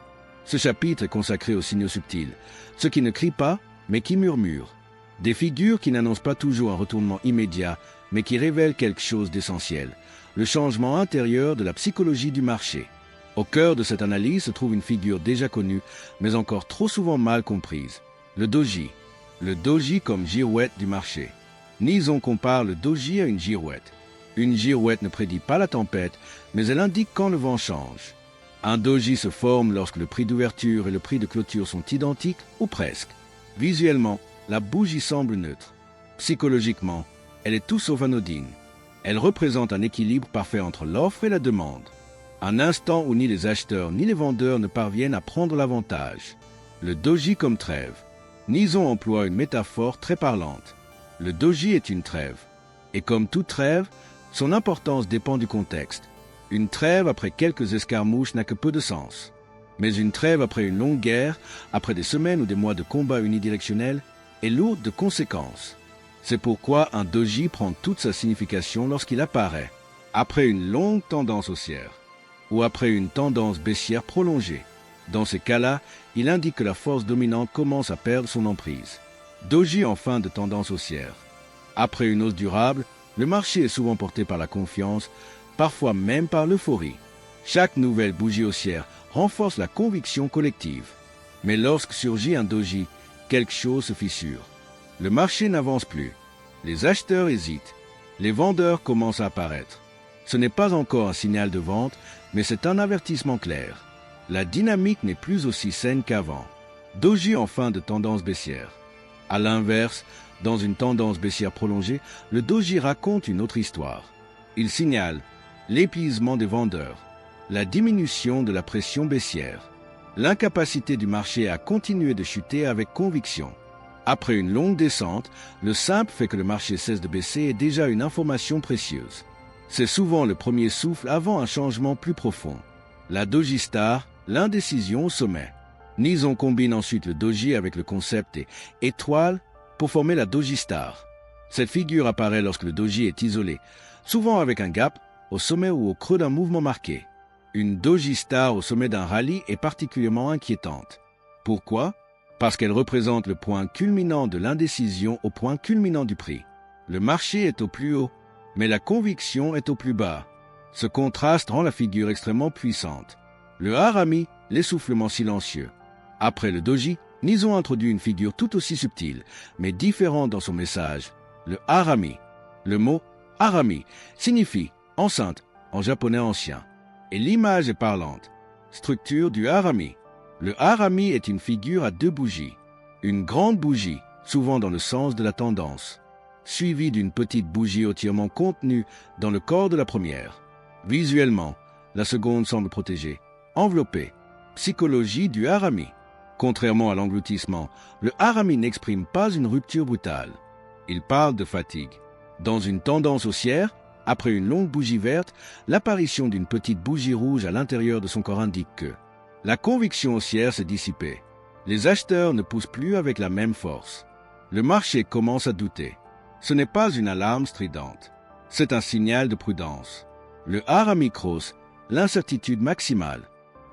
Ce chapitre est consacré aux signaux subtils, ceux qui ne crient pas, mais qui murmurent. Des figures qui n'annoncent pas toujours un retournement immédiat, mais qui révèlent quelque chose d'essentiel, le changement intérieur de la psychologie du marché. Au cœur de cette analyse se trouve une figure déjà connue, mais encore trop souvent mal comprise, le doji. Le doji comme girouette du marché. Nison compare le doji à une girouette. Une girouette ne prédit pas la tempête, mais elle indique quand le vent change. Un doji se forme lorsque le prix d'ouverture et le prix de clôture sont identiques ou presque. Visuellement, la bougie semble neutre. Psychologiquement, elle est tout sauf anodine. Elle représente un équilibre parfait entre l'offre et la demande. Un instant où ni les acheteurs ni les vendeurs ne parviennent à prendre l'avantage. Le doji comme trêve. Nison emploie une métaphore très parlante. Le doji est une trêve. Et comme toute trêve, son importance dépend du contexte. Une trêve après quelques escarmouches n'a que peu de sens. Mais une trêve après une longue guerre, après des semaines ou des mois de combat unidirectionnels, est lourde de conséquences. C'est pourquoi un doji prend toute sa signification lorsqu'il apparaît, après une longue tendance haussière, ou après une tendance baissière prolongée. Dans ces cas-là, il indique que la force dominante commence à perdre son emprise. Doji en fin de tendance haussière. Après une hausse durable, le marché est souvent porté par la confiance, parfois même par l'euphorie. Chaque nouvelle bougie haussière renforce la conviction collective. Mais lorsque surgit un doji, quelque chose se fissure. Le marché n'avance plus. Les acheteurs hésitent. Les vendeurs commencent à apparaître. Ce n'est pas encore un signal de vente, mais c'est un avertissement clair. La dynamique n'est plus aussi saine qu'avant. Doji en fin de tendance baissière. À l'inverse, dans une tendance baissière prolongée, le doji raconte une autre histoire. Il signale l'épuisement des vendeurs, la diminution de la pression baissière, l'incapacité du marché à continuer de chuter avec conviction. Après une longue descente, le simple fait que le marché cesse de baisser est déjà une information précieuse. C'est souvent le premier souffle avant un changement plus profond. La doji star, l'indécision au sommet. Nison combine ensuite le doji avec le concept et étoile pour former la doji star. Cette figure apparaît lorsque le doji est isolé, souvent avec un gap au sommet ou au creux d'un mouvement marqué. Une doji star au sommet d'un rallye est particulièrement inquiétante. Pourquoi ? Parce qu'elle représente le point culminant de l'indécision au point culminant du prix. Le marché est au plus haut, mais la conviction est au plus bas. Ce contraste rend la figure extrêmement puissante. Le harami, l'essoufflement silencieux. Après le doji, Nison introduit une figure tout aussi subtile, mais différente dans son message, le harami. Le mot harami signifie enceinte en japonais ancien, et l'image est parlante. Structure du harami. Le harami est une figure à deux bougies. Une grande bougie, souvent dans le sens de la tendance, suivie d'une petite bougie entièrement contenue dans le corps de la première. Visuellement, la seconde semble protégée, enveloppée. Psychologie du harami. Contrairement à l'engloutissement, le harami n'exprime pas une rupture brutale. Il parle de fatigue. Dans une tendance haussière, après une longue bougie verte, l'apparition d'une petite bougie rouge à l'intérieur de son corps indique que la conviction haussière s'est dissipée. Les acheteurs ne poussent plus avec la même force. Le marché commence à douter. Ce n'est pas une alarme stridente. C'est un signal de prudence. Le harami cross, l'incertitude maximale.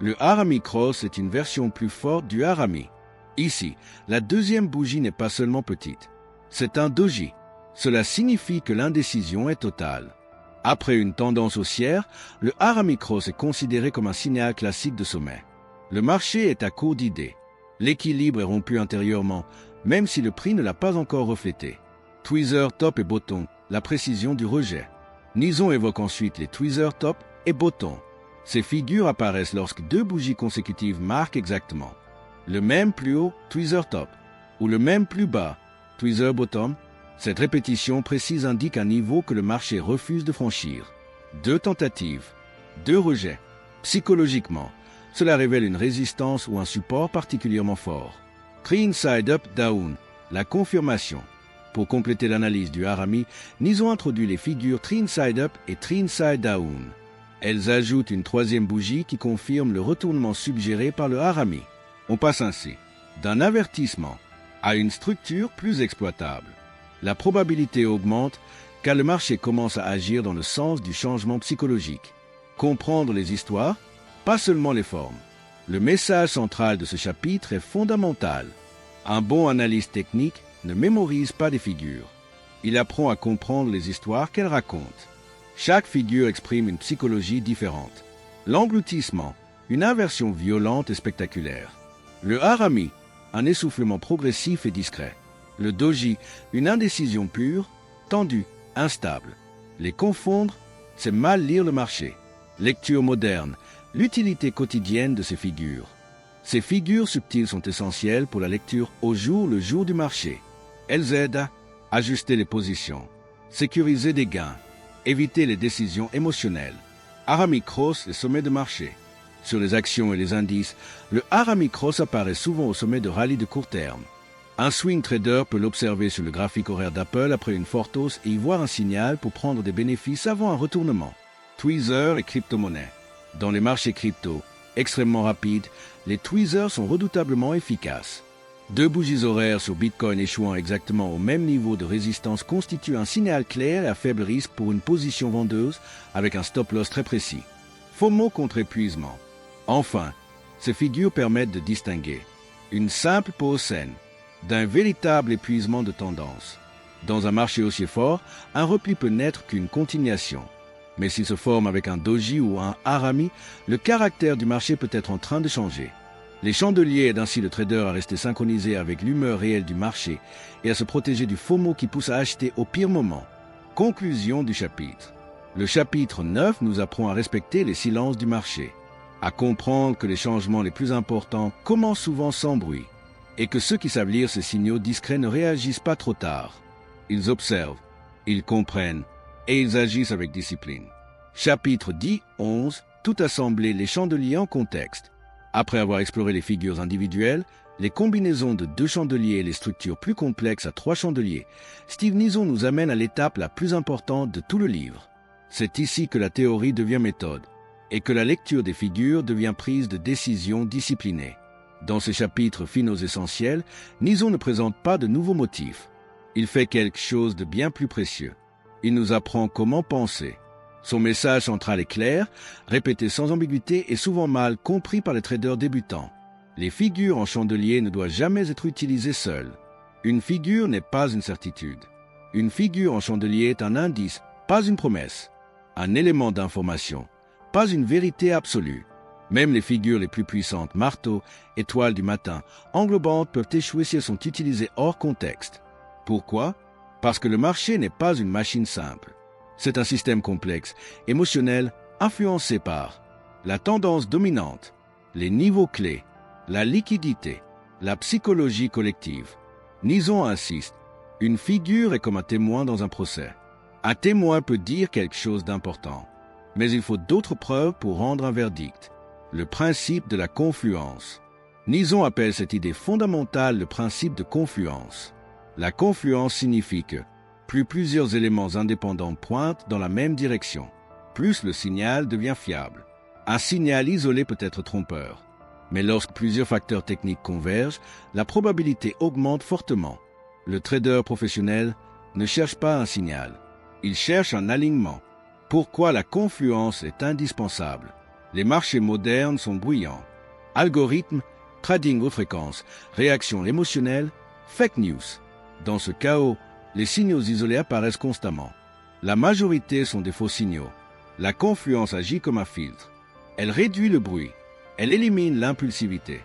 Le harami cross est une version plus forte du harami. Ici, la deuxième bougie n'est pas seulement petite. C'est un doji. Cela signifie que l'indécision est totale. Après une tendance haussière, le harami cross est considéré comme un signal classique de sommet. Le marché est à court d'idées. L'équilibre est rompu intérieurement, même si le prix ne l'a pas encore reflété. Tweezer, top et bottom, la précision du rejet. Nison évoque ensuite les tweezer, top et bottom. Ces figures apparaissent lorsque deux bougies consécutives marquent exactement le même plus haut, tweezer top, ou le même plus bas, tweezer bottom. Cette répétition précise indique un niveau que le marché refuse de franchir. Deux tentatives, deux rejets. Psychologiquement, cela révèle une résistance ou un support particulièrement fort. Three inside up down, la confirmation. Pour compléter l'analyse du harami, Nison introduit les figures three inside up et three inside down. Elles ajoutent une troisième bougie qui confirme le retournement suggéré par le harami. On passe ainsi d'un avertissement à une structure plus exploitable. La probabilité augmente car le marché commence à agir dans le sens du changement psychologique. Comprendre les histoires, pas seulement les formes. Le message central de ce chapitre est fondamental. Un bon analyste technique ne mémorise pas des figures. Il apprend à comprendre les histoires qu'elles racontent. Chaque figure exprime une psychologie différente. L'engloutissement, une inversion violente et spectaculaire. Le harami, un essoufflement progressif et discret. Le doji, une indécision pure, tendue, instable. Les confondre, c'est mal lire le marché. Lecture moderne, l'utilité quotidienne de ces figures. Ces figures subtiles sont essentielles pour la lecture au jour le jour du marché. Elles aident à ajuster les positions, sécuriser des gains, éviter les décisions émotionnelles. Harami Cross, les sommets de marché. Sur les actions et les indices, le Harami Cross apparaît souvent au sommet de rallyes de court terme. Un swing trader peut l'observer sur le graphique horaire d'Apple après une forte hausse et y voir un signal pour prendre des bénéfices avant un retournement. Tweezers et crypto-monnaies. Dans les marchés crypto, extrêmement rapides, les tweezers sont redoutablement efficaces. Deux bougies horaires sur Bitcoin échouant exactement au même niveau de résistance constituent un signal clair et à faible risque pour une position vendeuse avec un stop-loss très précis. FOMO contre épuisement. Enfin, ces figures permettent de distinguer une simple pause saine d'un véritable épuisement de tendance. Dans un marché haussier fort, un repli peut n'être qu'une continuation. Mais s'il se forme avec un doji ou un harami, le caractère du marché peut être en train de changer. Les chandeliers aident ainsi le trader à rester synchronisé avec l'humeur réelle du marché et à se protéger du FOMO qui pousse à acheter au pire moment. Conclusion du chapitre. Le chapitre 9 nous apprend à respecter les silences du marché, à comprendre que les changements les plus importants commencent souvent sans bruit, et que ceux qui savent lire ces signaux discrets ne réagissent pas trop tard. Ils observent, ils comprennent, et ils agissent avec discipline. Chapitre 10-11, tout assembler les chandeliers en contexte. Après avoir exploré les figures individuelles, les combinaisons de 2 chandeliers et les structures plus complexes à 3 chandeliers, Steve Nizon nous amène à l'étape la plus importante de tout le livre. C'est ici que la théorie devient méthode, et que la lecture des figures devient prise de décision disciplinée. Dans ces chapitres finaux essentiels, Nizon ne présente pas de nouveaux motifs. Il fait quelque chose de bien plus précieux. Il nous apprend comment penser. Son message central est clair, répété sans ambiguïté et souvent mal compris par les traders débutants. Les figures en chandelier ne doivent jamais être utilisées seules. Une figure n'est pas une certitude. Une figure en chandelier est un indice, pas une promesse. Un élément d'information, pas une vérité absolue. Même les figures les plus puissantes, marteau, étoile du matin, englobantes, peuvent échouer si elles sont utilisées hors contexte. Pourquoi ? Parce que le marché n'est pas une machine simple. C'est un système complexe, émotionnel, influencé par la tendance dominante, les niveaux clés, la liquidité, la psychologie collective. Nizon insiste, une figure est comme un témoin dans un procès. Un témoin peut dire quelque chose d'important, mais il faut d'autres preuves pour rendre un verdict. Le principe de la confluence. Nizon appelle cette idée fondamentale le principe de confluence. La confluence signifie que plus plusieurs éléments indépendants pointent dans la même direction, plus le signal devient fiable. Un signal isolé peut être trompeur, mais lorsque plusieurs facteurs techniques convergent, la probabilité augmente fortement. Le trader professionnel ne cherche pas un signal, il cherche un alignement. Pourquoi la confluence est indispensable? Les marchés modernes sont bruyants. Algorithmes, trading haute fréquence, réactions émotionnelles, fake news. Dans ce chaos, les signaux isolés apparaissent constamment. La majorité sont des faux signaux. La confluence agit comme un filtre. Elle réduit le bruit. Elle élimine l'impulsivité.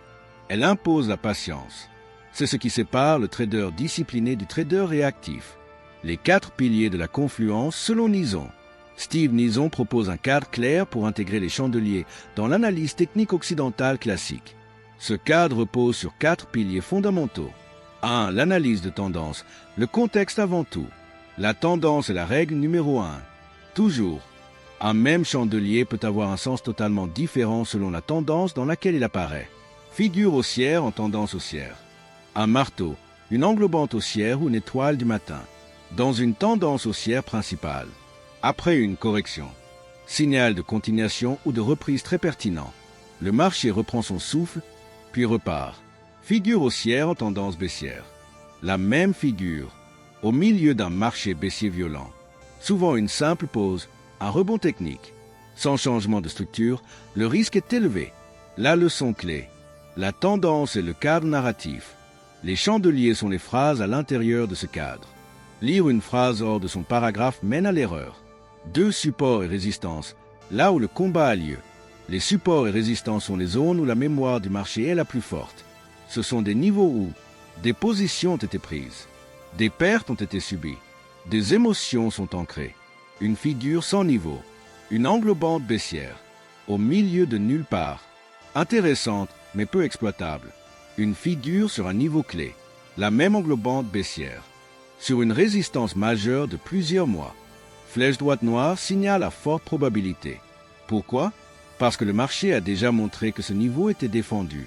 Elle impose la patience. C'est ce qui sépare le trader discipliné du trader réactif. Les 4 piliers de la confluence selon Nizon. Steve Nizon propose un cadre clair pour intégrer les chandeliers dans l'analyse technique occidentale classique. Ce cadre repose sur 4 piliers fondamentaux. 1. L'analyse de tendance, le contexte avant tout. La tendance est la règle numéro 1. Toujours, un même chandelier peut avoir un sens totalement différent selon la tendance dans laquelle il apparaît. Figure haussière en tendance haussière. Un marteau, une englobante haussière ou une étoile du matin, dans une tendance haussière principale. Après une correction, signal de continuation ou de reprise très pertinent. Le marché reprend son souffle, puis repart. Figure haussière en tendance baissière. La même figure, au milieu d'un marché baissier violent. Souvent une simple pause, un rebond technique. Sans changement de structure, le risque est élevé. La leçon clé. La tendance est le cadre narratif. Les chandeliers sont les phrases à l'intérieur de ce cadre. Lire une phrase hors de son paragraphe mène à l'erreur. 2 supports et résistances, là où le combat a lieu. Les supports et résistances sont les zones où la mémoire du marché est la plus forte. Ce sont des niveaux où des positions ont été prises. Des pertes ont été subies. Des émotions sont ancrées. Une figure sans niveau. Une englobante baissière. Au milieu de nulle part. Intéressante, mais peu exploitable. Une figure sur un niveau clé. La même englobante baissière. Sur une résistance majeure de plusieurs mois. Flèche droite noire signale à forte probabilité. Pourquoi? Parce que le marché a déjà montré que ce niveau était défendu.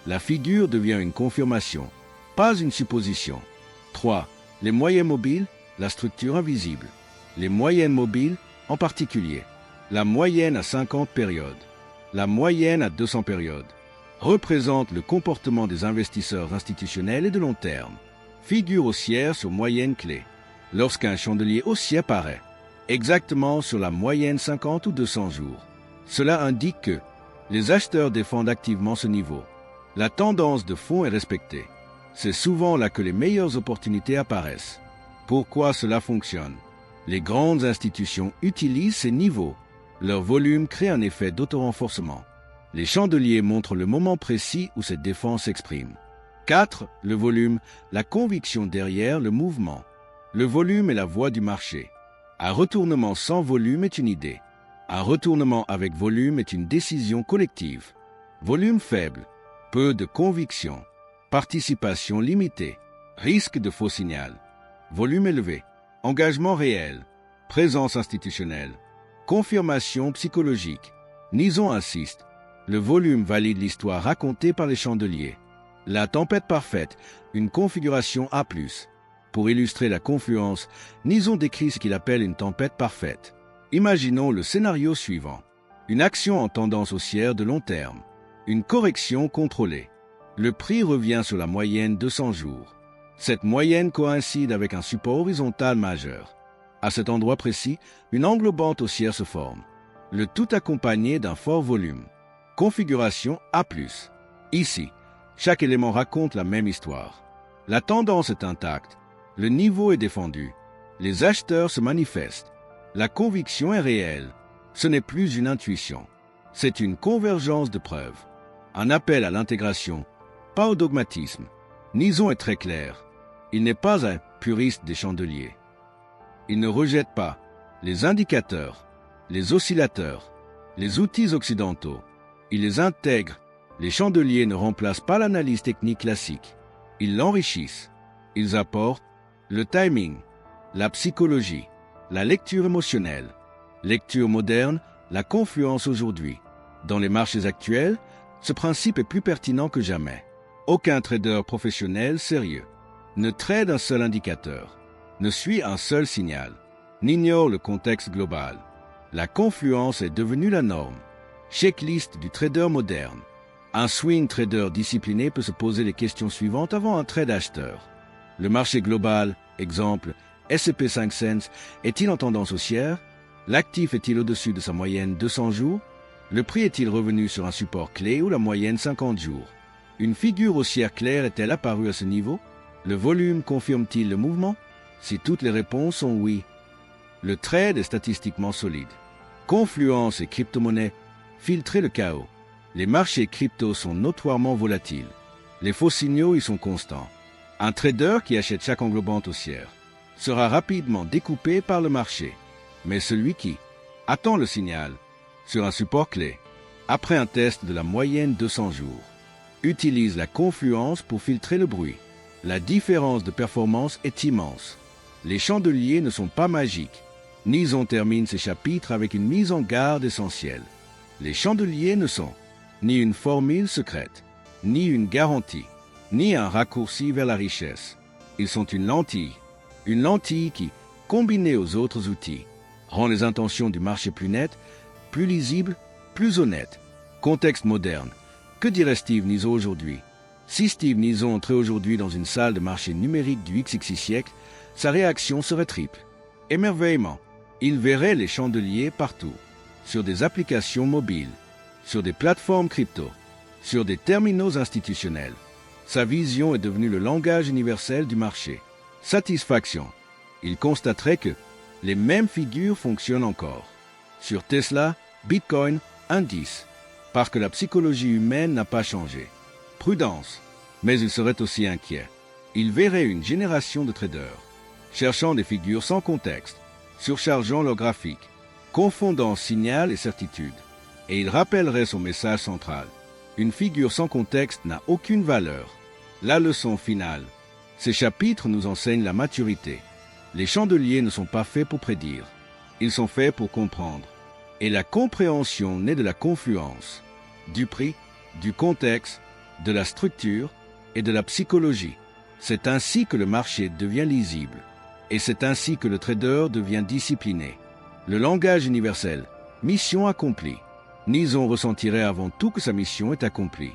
La figure devient une confirmation, pas une supposition. 3. Les moyennes mobiles, la structure invisible. Les moyennes mobiles, en particulier. La moyenne à 50 périodes. La moyenne à 200 périodes. Représente le comportement des investisseurs institutionnels et de long terme. Figure haussière sur moyenne clé. Lorsqu'un chandelier haussier apparaît, exactement sur la moyenne 50 ou 200 jours. Cela indique que les acheteurs défendent activement ce niveau. La tendance de fond est respectée. C'est souvent là que les meilleures opportunités apparaissent. Pourquoi cela fonctionne? Les grandes institutions utilisent ces niveaux. Leur volume crée un effet d'auto-renforcement. Les chandeliers montrent le moment précis où cette défense s'exprime. 4. Le volume, la conviction derrière le mouvement. Le volume est la voix du marché. Un retournement sans volume est une idée. Un retournement avec volume est une décision collective. Volume faible, peu de conviction, participation limitée, risque de faux signal. Volume élevé, engagement réel, présence institutionnelle, confirmation psychologique. Nison insiste, le volume valide l'histoire racontée par les chandeliers. La tempête parfaite, une configuration A+. Pour illustrer la confluence, Nison décrit ce qu'il appelle une tempête parfaite. Imaginons le scénario suivant. Une action en tendance haussière de long terme. Une correction contrôlée. Le prix revient sur la moyenne 200 jours. Cette moyenne coïncide avec un support horizontal majeur. À cet endroit précis, une englobante haussière se forme. Le tout accompagné d'un fort volume. Configuration A+. Ici, chaque élément raconte la même histoire. La tendance est intacte. Le niveau est défendu. Les acheteurs se manifestent. La conviction est réelle. Ce n'est plus une intuition. C'est une convergence de preuves. Un appel à l'intégration, pas au dogmatisme. Nison est très clair. Il n'est pas un puriste des chandeliers. Il ne rejette pas les indicateurs, les oscillateurs, les outils occidentaux. Il les intègre. Les chandeliers ne remplacent pas l'analyse technique classique. Ils l'enrichissent. Ils apportent le timing, la psychologie, la lecture émotionnelle, lecture moderne, la confluence aujourd'hui. Dans les marchés actuels, ce principe est plus pertinent que jamais. Aucun trader professionnel sérieux ne trade un seul indicateur, ne suit un seul signal, n'ignore le contexte global. La confluence est devenue la norme. Checklist du trader moderne. Un swing trader discipliné peut se poser les questions suivantes avant un trade acheteur. Le marché global, exemple, S&P 500, est-il en tendance haussière? L'actif est-il au-dessus de sa moyenne 200 jours? Le prix est-il revenu sur un support clé ou la moyenne 50 jours? Une figure haussière claire est-elle apparue à ce niveau? Le volume confirme-t-il le mouvement? Si toutes les réponses sont oui, le trade est statistiquement solide. Confluence et crypto-monnaie, filtrer le chaos. Les marchés crypto sont notoirement volatiles. Les faux signaux y sont constants. Un trader qui achète chaque englobante haussière sera rapidement découpé par le marché. Mais celui qui attend le signal sur un support clé, après un test de la moyenne 200 jours, utilise la confluence pour filtrer le bruit. La différence de performance est immense. Les chandeliers ne sont pas magiques. Nison termine ses chapitres avec une mise en garde essentielle. Les chandeliers ne sont ni une formule secrète, ni une garantie, ni un raccourci vers la richesse. Ils sont une lentille qui, combinée aux autres outils, rend les intentions du marché plus nettes, plus lisibles, plus honnêtes. Contexte moderne. Que dirait Steve Nison aujourd'hui? Si Steve Nison entrait aujourd'hui dans une salle de marché numérique du XXI siècle, sa réaction serait triple. Émerveillement. Il verrait les chandeliers partout, sur des applications mobiles, sur des plateformes crypto, sur des terminaux institutionnels. Sa vision est devenue le langage universel du marché. Satisfaction. Il constaterait que les mêmes figures fonctionnent encore. Sur Tesla, Bitcoin, indice, parce que la psychologie humaine n'a pas changé. Prudence, mais il serait aussi inquiet. Il verrait une génération de traders, cherchant des figures sans contexte, surchargeant leur graphique, confondant signal et certitude. Et il rappellerait son message central. Une figure sans contexte n'a aucune valeur. La leçon finale. Ces chapitres nous enseignent la maturité. Les chandeliers ne sont pas faits pour prédire. Ils sont faits pour comprendre. Et la compréhension naît de la confluence, du prix, du contexte, de la structure et de la psychologie. C'est ainsi que le marché devient lisible. Et c'est ainsi que le trader devient discipliné. Le langage universel, mission accomplie. Nison ressentirait avant tout que sa mission est accomplie.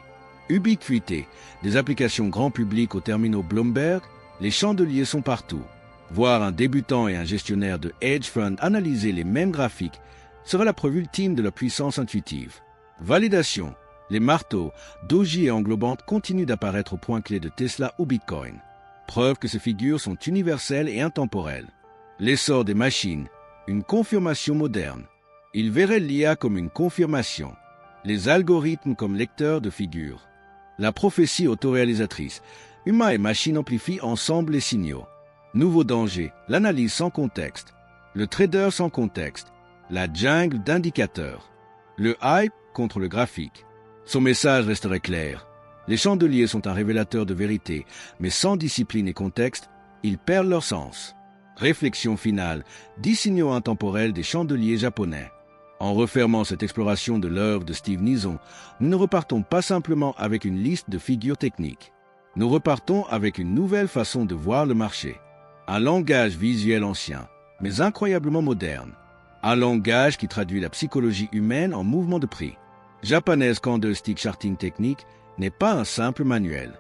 Ubiquité, des applications grand public aux terminaux Bloomberg, les chandeliers sont partout. Voir un débutant et un gestionnaire de hedge fund analyser les mêmes graphiques serait la preuve ultime de leur puissance intuitive. Validation, les marteaux, doji et englobantes continuent d'apparaître au point clé de Tesla ou Bitcoin. Preuve que ces figures sont universelles et intemporelles. L'essor des machines, une confirmation moderne. Il verrait l'IA comme une confirmation, les algorithmes comme lecteurs de figures. La prophétie autoréalisatrice, humain et machine amplifient ensemble les signaux. Nouveau danger, l'analyse sans contexte, le trader sans contexte, la jungle d'indicateurs, le hype contre le graphique. Son message resterait clair. Les chandeliers sont un révélateur de vérité, mais sans discipline et contexte, ils perdent leur sens. Réflexion finale, 10 signaux intemporels des chandeliers japonais. En refermant cette exploration de l'œuvre de Steve Nison, nous ne repartons pas simplement avec une liste de figures techniques. Nous repartons avec une nouvelle façon de voir le marché. Un langage visuel ancien, mais incroyablement moderne. Un langage qui traduit la psychologie humaine en mouvement de prix. Japanese Candlestick Charting Technique n'est pas un simple manuel.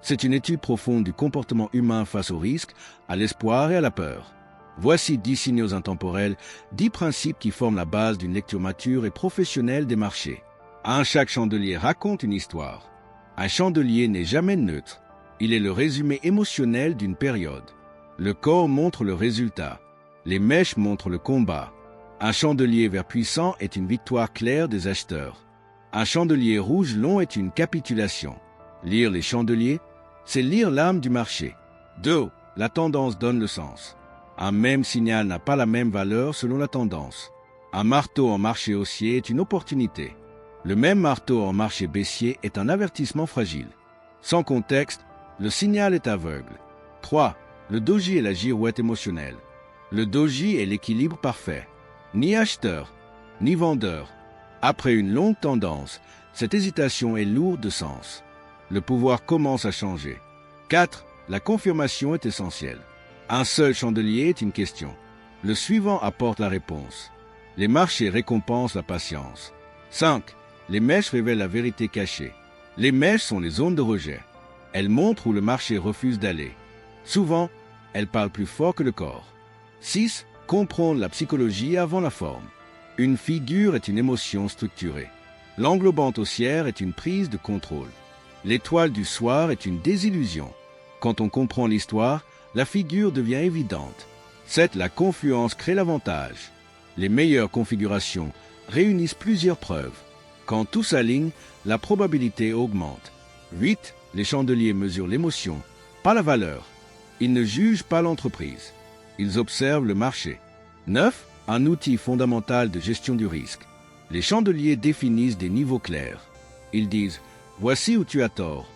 C'est une étude profonde du comportement humain face au risque, à l'espoir et à la peur. Voici 10 signaux intemporels, 10 principes qui forment la base d'une lecture mature et professionnelle des marchés. Chaque chandelier raconte une histoire. Un chandelier n'est jamais neutre. Il est le résumé émotionnel d'une période. Le corps montre le résultat. Les mèches montrent le combat. Un chandelier vert puissant est une victoire claire des acheteurs. Un chandelier rouge long est une capitulation. Lire les chandeliers, c'est lire l'âme du marché. 2. La tendance donne le sens. Un même signal n'a pas la même valeur selon la tendance. Un marteau en marché haussier est une opportunité. Le même marteau en marché baissier est un avertissement fragile. Sans contexte, le signal est aveugle. 3. Le doji est la girouette émotionnelle. Le doji est l'équilibre parfait. Ni acheteur, ni vendeur. Après une longue tendance, cette hésitation est lourde de sens. Le pouvoir commence à changer. 4. La confirmation est essentielle. Un seul chandelier est une question. Le suivant apporte la réponse. Les marchés récompensent la patience. 5. Les mèches révèlent la vérité cachée. Les mèches sont les zones de rejet. Elles montrent où le marché refuse d'aller. Souvent, elles parlent plus fort que le corps. 6. Comprendre la psychologie avant la forme. Une figure est une émotion structurée. L'englobante haussière est une prise de contrôle. L'étoile du soir est une désillusion. Quand on comprend l'histoire, la figure devient évidente. 7. La confluence crée l'avantage. Les meilleures configurations réunissent plusieurs preuves. Quand tout s'aligne, la probabilité augmente. 8. Les chandeliers mesurent l'émotion, pas la valeur. Ils ne jugent pas l'entreprise. Ils observent le marché. 9. Un outil fondamental de gestion du risque. Les chandeliers définissent des niveaux clairs. Ils disent « Voici où tu as tort ».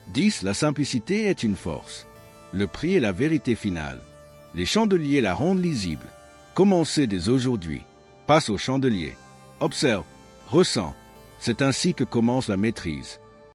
10. La simplicité est une force. Le prix est la vérité finale. Les chandeliers la rendent lisible. Commencez dès aujourd'hui. Passe au chandelier. Observe. Ressens. C'est ainsi que commence la maîtrise.